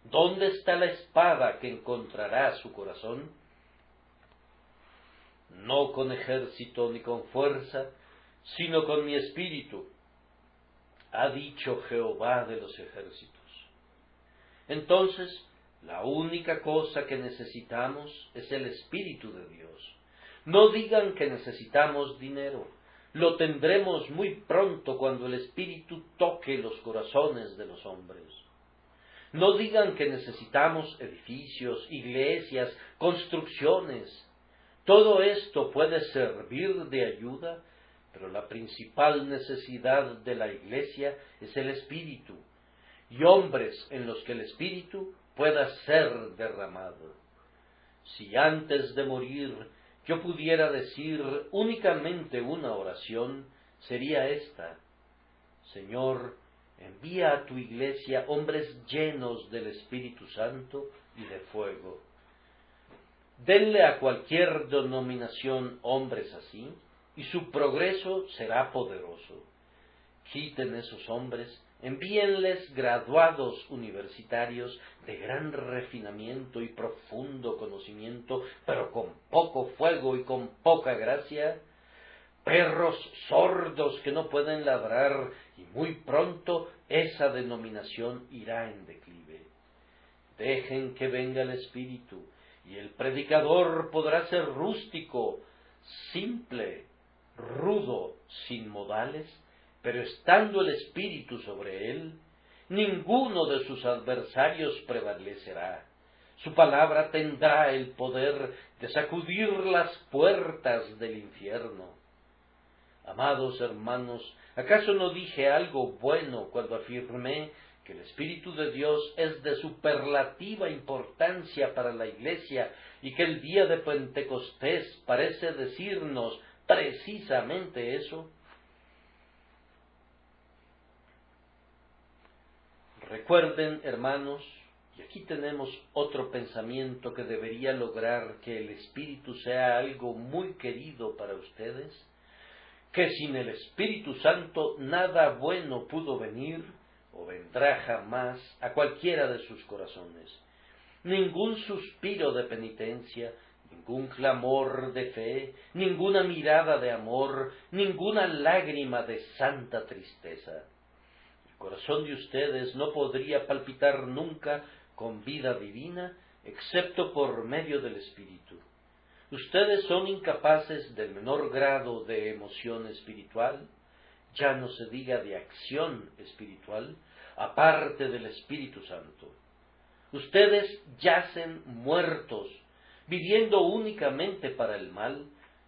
¿Dónde está la espada que encontrará su corazón? No con ejército ni con fuerza, sino con mi espíritu, ha dicho Jehová de los ejércitos. Entonces, la única cosa que necesitamos es el Espíritu de Dios. No digan que necesitamos dinero. Lo tendremos muy pronto cuando el Espíritu toque los corazones de los hombres. No digan que necesitamos edificios, iglesias, construcciones. Todo esto puede servir de ayuda, pero la principal necesidad de la iglesia es el Espíritu, y hombres en los que el Espíritu pueda ser derramado. Si antes de morir yo pudiera decir únicamente una oración, sería esta: Señor, envía a tu iglesia hombres llenos del Espíritu Santo y de fuego. Denle a cualquier denominación hombres así, y su progreso será poderoso. Quiten esos hombres, envíenles graduados universitarios de gran refinamiento y profundo conocimiento, pero con poco fuego y con poca gracia, perros sordos que no pueden ladrar, y muy pronto esa denominación irá en declive. Dejen que venga el Espíritu, y el predicador podrá ser rústico, simple, rudo, sin modales, pero estando el Espíritu sobre él, ninguno de sus adversarios prevalecerá. Su palabra tendrá el poder de sacudir las puertas del infierno. Amados hermanos, ¿acaso no dije algo bueno cuando afirmé que el Espíritu de Dios es de superlativa importancia para la Iglesia y que el día de Pentecostés parece decirnos precisamente eso? Recuerden, hermanos, y aquí tenemos otro pensamiento que debería lograr que el Espíritu sea algo muy querido para ustedes, que sin el Espíritu Santo nada bueno pudo venir o vendrá jamás a cualquiera de sus corazones. Ningún suspiro de penitencia, ningún clamor de fe, ninguna mirada de amor, ninguna lágrima de santa tristeza. El corazón de ustedes no podría palpitar nunca con vida divina, excepto por medio del Espíritu. Ustedes son incapaces del menor grado de emoción espiritual, ya no se diga de acción espiritual, aparte del Espíritu Santo. Ustedes yacen muertos, viviendo únicamente para el mal,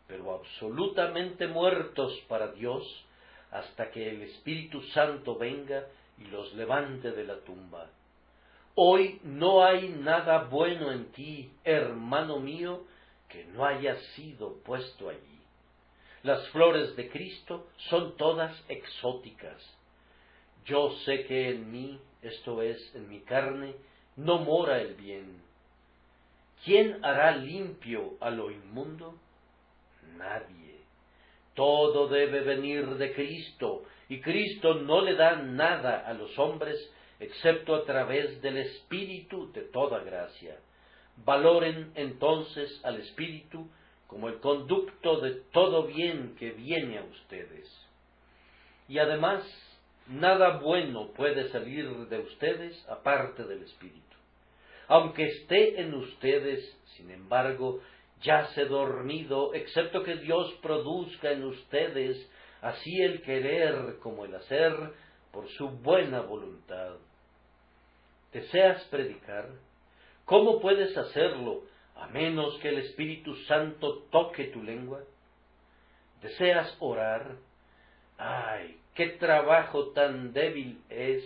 pero absolutamente muertos para Dios, hasta que el Espíritu Santo venga y los levante de la tumba. Hoy no hay nada bueno en ti, hermano mío, que no haya sido puesto allí. Las flores de Cristo son todas exóticas. Yo sé que en mí, esto es, en mi carne, no mora el bien. ¿Quién hará limpio a lo inmundo? Nadie. Todo debe venir de Cristo, y Cristo no le da nada a los hombres, excepto a través del Espíritu de toda gracia. Valoren entonces al Espíritu como el conducto de todo bien que viene a ustedes. Y además, nada bueno puede salir de ustedes aparte del Espíritu. Aunque esté en ustedes, sin embargo, yace dormido, excepto que Dios produzca en ustedes así el querer como el hacer por su buena voluntad. ¿Deseas predicar? ¿Cómo puedes hacerlo a menos que el Espíritu Santo toque tu lengua? ¿Deseas orar? ¡Ay, qué trabajo tan débil es,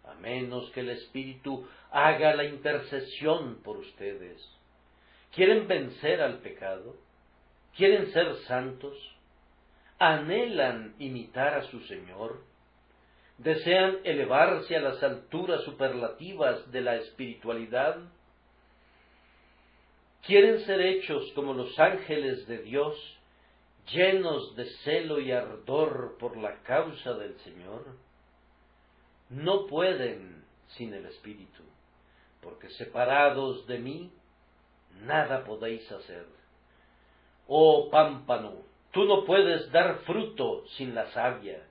a menos que el Espíritu haga la intercesión por ustedes! ¿Quieren vencer al pecado? ¿Quieren ser santos? ¿Anhelan imitar a su Señor? ¿Desean elevarse a las alturas superlativas de la espiritualidad? ¿Quieren ser hechos como los ángeles de Dios, llenos de celo y ardor por la causa del Señor? No pueden sin el Espíritu, porque separados de mí, nada podéis hacer. Oh pámpano, tú no puedes dar fruto sin la savia.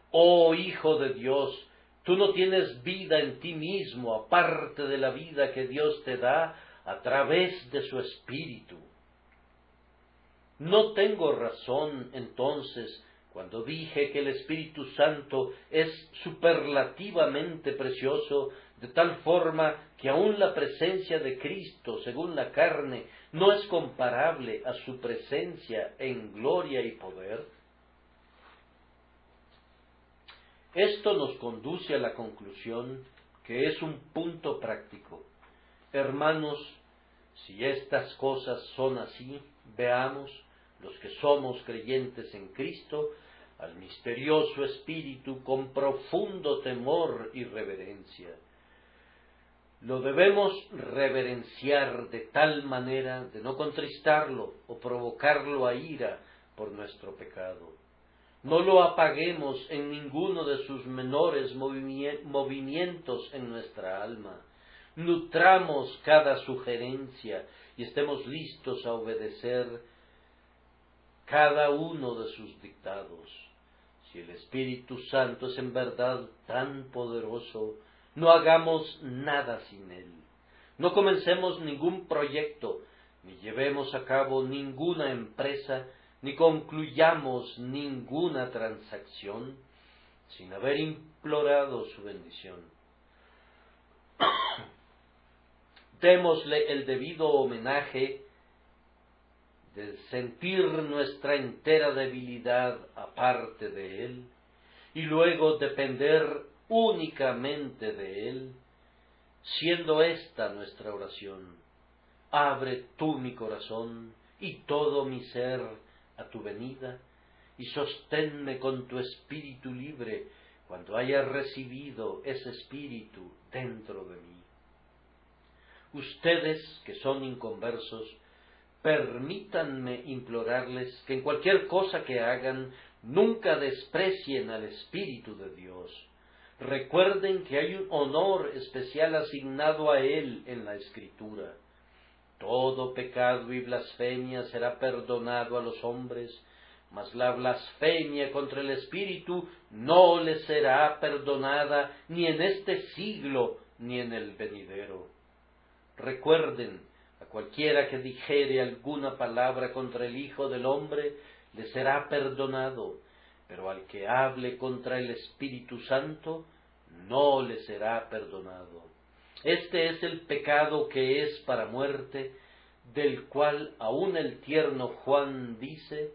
Oh Hijo de Dios, tú no tienes vida en ti mismo, aparte de la vida que Dios te da a través de su Espíritu. ¿No tengo razón entonces cuando dije que el Espíritu Santo es superlativamente precioso, de tal forma que aun la presencia de Cristo, según la carne, no es comparable a su presencia en gloria y poder? Esto nos conduce a la conclusión que es un punto práctico. Hermanos, si estas cosas son así, veamos, los que somos creyentes en Cristo, al misterioso Espíritu con profundo temor y reverencia. Lo debemos reverenciar de tal manera de no contristarlo o provocarlo a ira, por nuestro pecado. No lo apaguemos en ninguno de sus menores movimientos en nuestra alma. Nutramos cada sugerencia y estemos listos a obedecer cada uno de sus dictados. Si el Espíritu Santo es en verdad tan poderoso, no hagamos nada sin él. No comencemos ningún proyecto, ni llevemos a cabo ninguna empresa, ni concluyamos ninguna transacción sin haber implorado su bendición. Démosle el debido homenaje de sentir nuestra entera debilidad aparte de él, y luego depender únicamente de él, siendo esta nuestra oración: abre tú mi corazón y todo mi ser a tu venida, y sosténme con tu espíritu libre cuando haya recibido ese espíritu dentro de mí. Ustedes, que son inconversos, permítanme implorarles que en cualquier cosa que hagan, nunca desprecien al Espíritu de Dios. Recuerden que hay un honor especial asignado a Él en la Escritura. Todo pecado y blasfemia será perdonado a los hombres, mas la blasfemia contra el Espíritu no le será perdonada ni en este siglo ni en el venidero. Recuerden, a cualquiera que dijere alguna palabra contra el Hijo del Hombre, le será perdonado, pero al que hable contra el Espíritu Santo, no le será perdonado. Este es el pecado que es para muerte, del cual aun el tierno Juan dice: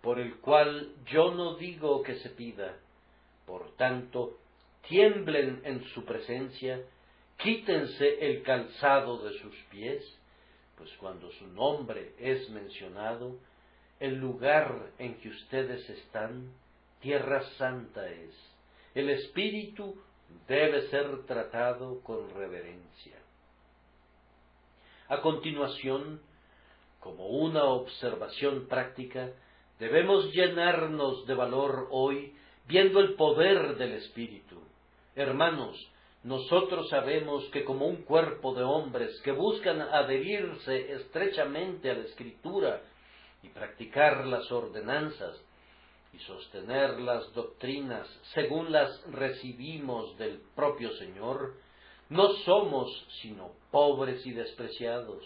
por el cual yo no digo que se pida. Por tanto, tiemblen en su presencia, quítense el calzado de sus pies, pues cuando su nombre es mencionado, el lugar en que ustedes están, tierra santa es. El Espíritu debe ser tratado con reverencia. A continuación, como una observación práctica, debemos llenarnos de valor hoy viendo el poder del Espíritu. Hermanos, nosotros sabemos que como un cuerpo de hombres que buscan adherirse estrechamente a la Escritura y practicar las ordenanzas y sostener las doctrinas según las recibimos del propio Señor, no somos sino pobres y despreciados,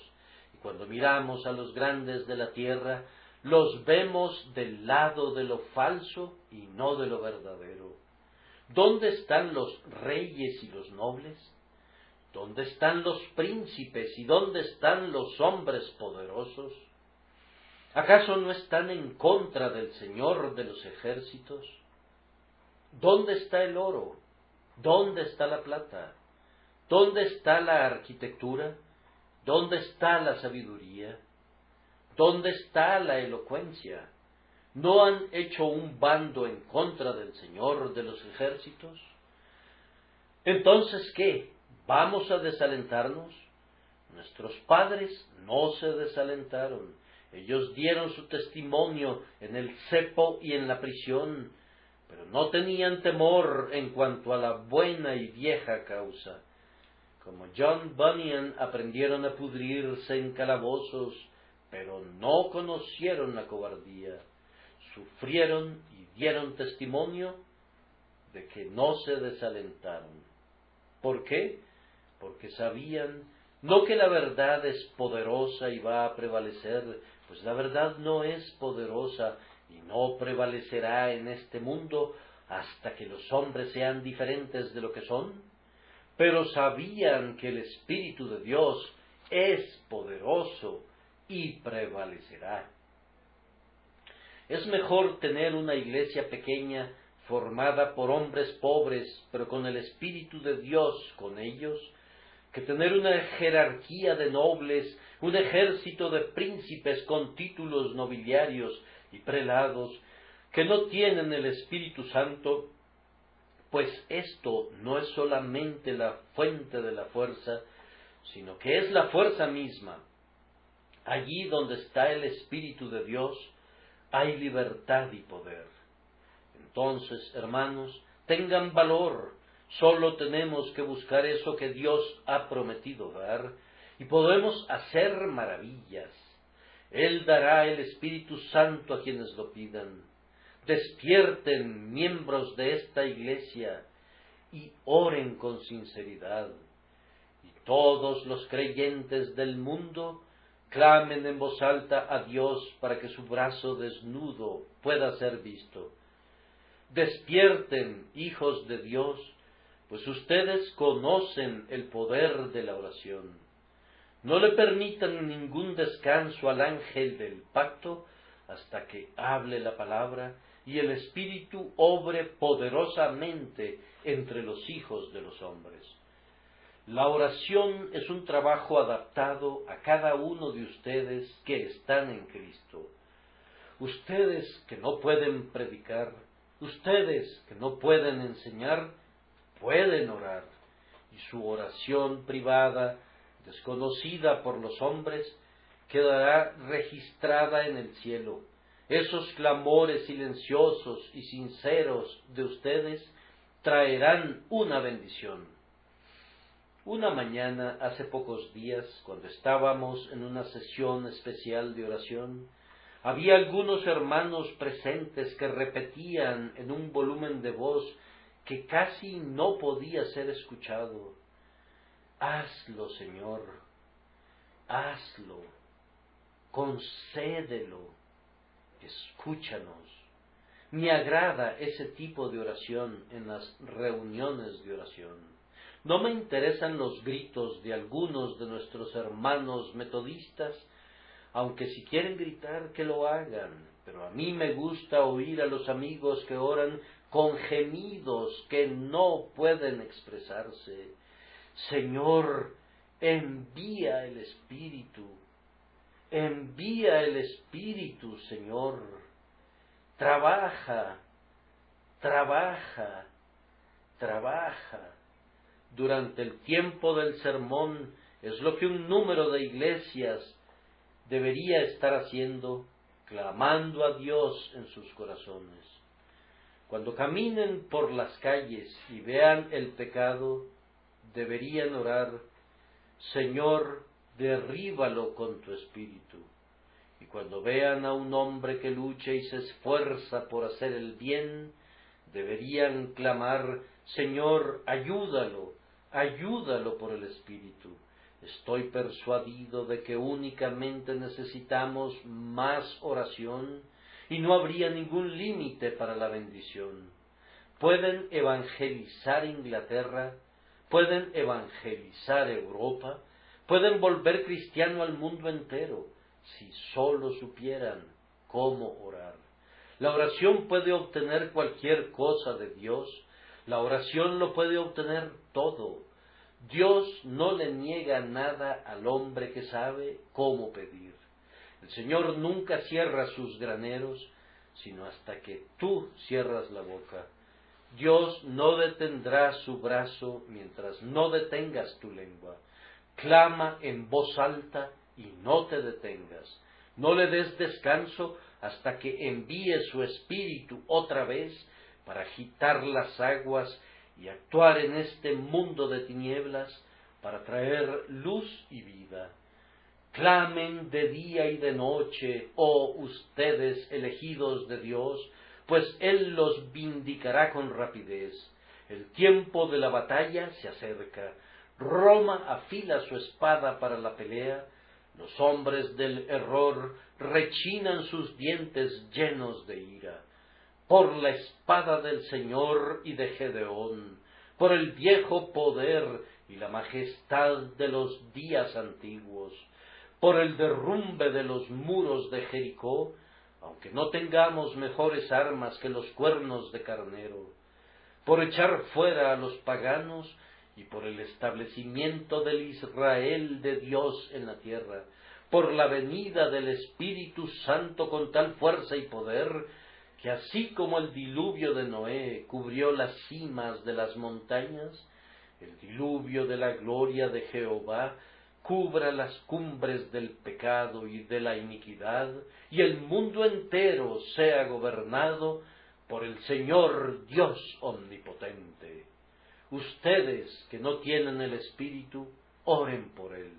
y cuando miramos a los grandes de la tierra, los vemos del lado de lo falso y no de lo verdadero. ¿Dónde están los reyes y los nobles? ¿Dónde están los príncipes y dónde están los hombres poderosos? ¿Acaso no están en contra del Señor de los ejércitos? ¿Dónde está el oro? ¿Dónde está la plata? ¿Dónde está la arquitectura? ¿Dónde está la sabiduría? ¿Dónde está la elocuencia? ¿No han hecho un bando en contra del Señor de los ejércitos? Entonces, ¿qué? ¿Vamos a desalentarnos? Nuestros padres no se desalentaron. Ellos dieron su testimonio en el cepo y en la prisión, pero no tenían temor en cuanto a la buena y vieja causa. Como John Bunyan, aprendieron a pudrirse en calabozos, pero no conocieron la cobardía. Sufrieron y dieron testimonio de que no se desalentaron. ¿Por qué? Porque sabían no que la verdad es poderosa y va a prevalecer, pues la verdad no es poderosa y no prevalecerá en este mundo hasta que los hombres sean diferentes de lo que son, pero sabían que el Espíritu de Dios es poderoso y prevalecerá. Es mejor tener una iglesia pequeña formada por hombres pobres, pero con el Espíritu de Dios con ellos, que tener una jerarquía de nobles, un ejército de príncipes con títulos nobiliarios y prelados, que no tienen el Espíritu Santo, pues esto no es solamente la fuente de la fuerza, sino que es la fuerza misma. Allí donde está el Espíritu de Dios, hay libertad y poder. Entonces, hermanos, tengan valor. Solo tenemos que buscar eso que Dios ha prometido dar, y podemos hacer maravillas. Él dará el Espíritu Santo a quienes lo pidan. Despierten, miembros de esta iglesia, y oren con sinceridad. Y todos los creyentes del mundo clamen en voz alta a Dios para que su brazo desnudo pueda ser visto. Despierten, hijos de Dios, pues ustedes conocen el poder de la oración. No le permitan ningún descanso al ángel del pacto hasta que hable la palabra y el Espíritu obre poderosamente entre los hijos de los hombres. La oración es un trabajo adaptado a cada uno de ustedes que están en Cristo. Ustedes que no pueden predicar, ustedes que no pueden enseñar, pueden orar, y su oración privada, desconocida por los hombres, quedará registrada en el cielo. Esos clamores silenciosos y sinceros de ustedes traerán una bendición. Una mañana, hace pocos días, cuando estábamos en una sesión especial de oración, había algunos hermanos presentes que repetían en un volumen de voz que casi no podía ser escuchado: hazlo, Señor, hazlo, concédelo, escúchanos. Me agrada ese tipo de oración en las reuniones de oración. No me interesan los gritos de algunos de nuestros hermanos metodistas, aunque si quieren gritar, que lo hagan, pero a mí me gusta oír a los amigos que oran con gemidos que no pueden expresarse. Señor, envía el Espíritu, Señor. Trabaja, trabaja, trabaja. Durante el tiempo del sermón es lo que un número de iglesias debería estar haciendo, clamando a Dios en sus corazones. Cuando caminen por las calles y vean el pecado, deberían orar: Señor, derríbalo con tu Espíritu. Y cuando vean a un hombre que lucha y se esfuerza por hacer el bien, deberían clamar: Señor, ayúdalo, ayúdalo por el Espíritu. Estoy persuadido de que únicamente necesitamos más oración y no habría ningún límite para la bendición. Pueden evangelizar Inglaterra, pueden evangelizar Europa, pueden volver cristiano al mundo entero, si sólo supieran cómo orar. La oración puede obtener cualquier cosa de Dios, la oración lo puede obtener todo. Dios no le niega nada al hombre que sabe cómo pedir. El Señor nunca cierra sus graneros, sino hasta que tú cierras la boca. Dios no detendrá su brazo mientras no detengas tu lengua. Clama en voz alta y no te detengas. No le des descanso hasta que envíe su Espíritu otra vez para agitar las aguas y actuar en este mundo de tinieblas para traer luz y vida. Clamen de día y de noche, oh ustedes elegidos de Dios, pues Él los vindicará con rapidez. El tiempo de la batalla se acerca. Roma afila su espada para la pelea. Los hombres del error rechinan sus dientes llenos de ira. Por la espada del Señor y de Gedeón, por el viejo poder y la majestad de los días antiguos, por el derrumbe de los muros de Jericó, aunque no tengamos mejores armas que los cuernos de carnero, por echar fuera a los paganos y por el establecimiento del Israel de Dios en la tierra, por la venida del Espíritu Santo con tal fuerza y poder, que así como el diluvio de Noé cubrió las cimas de las montañas, el diluvio de la gloria de Jehová cubra las cumbres del pecado y de la iniquidad, y el mundo entero sea gobernado por el Señor Dios omnipotente. Ustedes que no tienen el Espíritu, oren por él.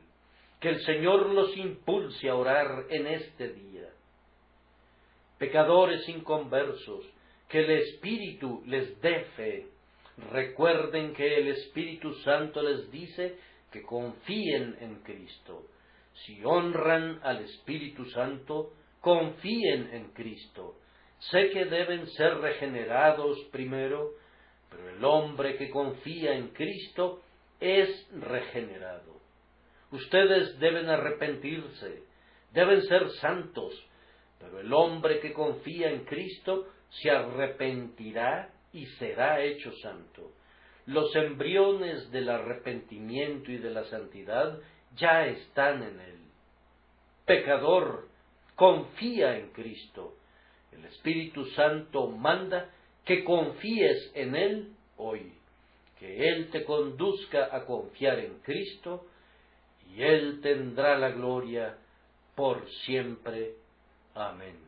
Que el Señor los impulse a orar en este día. Pecadores inconversos, que el Espíritu les dé fe. Recuerden que el Espíritu Santo les dice que confíen en Cristo. Si honran al Espíritu Santo, confíen en Cristo. Sé que deben ser regenerados primero, pero el hombre que confía en Cristo es regenerado. Ustedes deben arrepentirse, deben ser santos, pero el hombre que confía en Cristo se arrepentirá y será hecho santo. Los embriones del arrepentimiento y de la santidad ya están en él. Pecador, confía en Cristo. El Espíritu Santo manda que confíes en él hoy, que él te conduzca a confiar en Cristo, y él tendrá la gloria por siempre. Amén.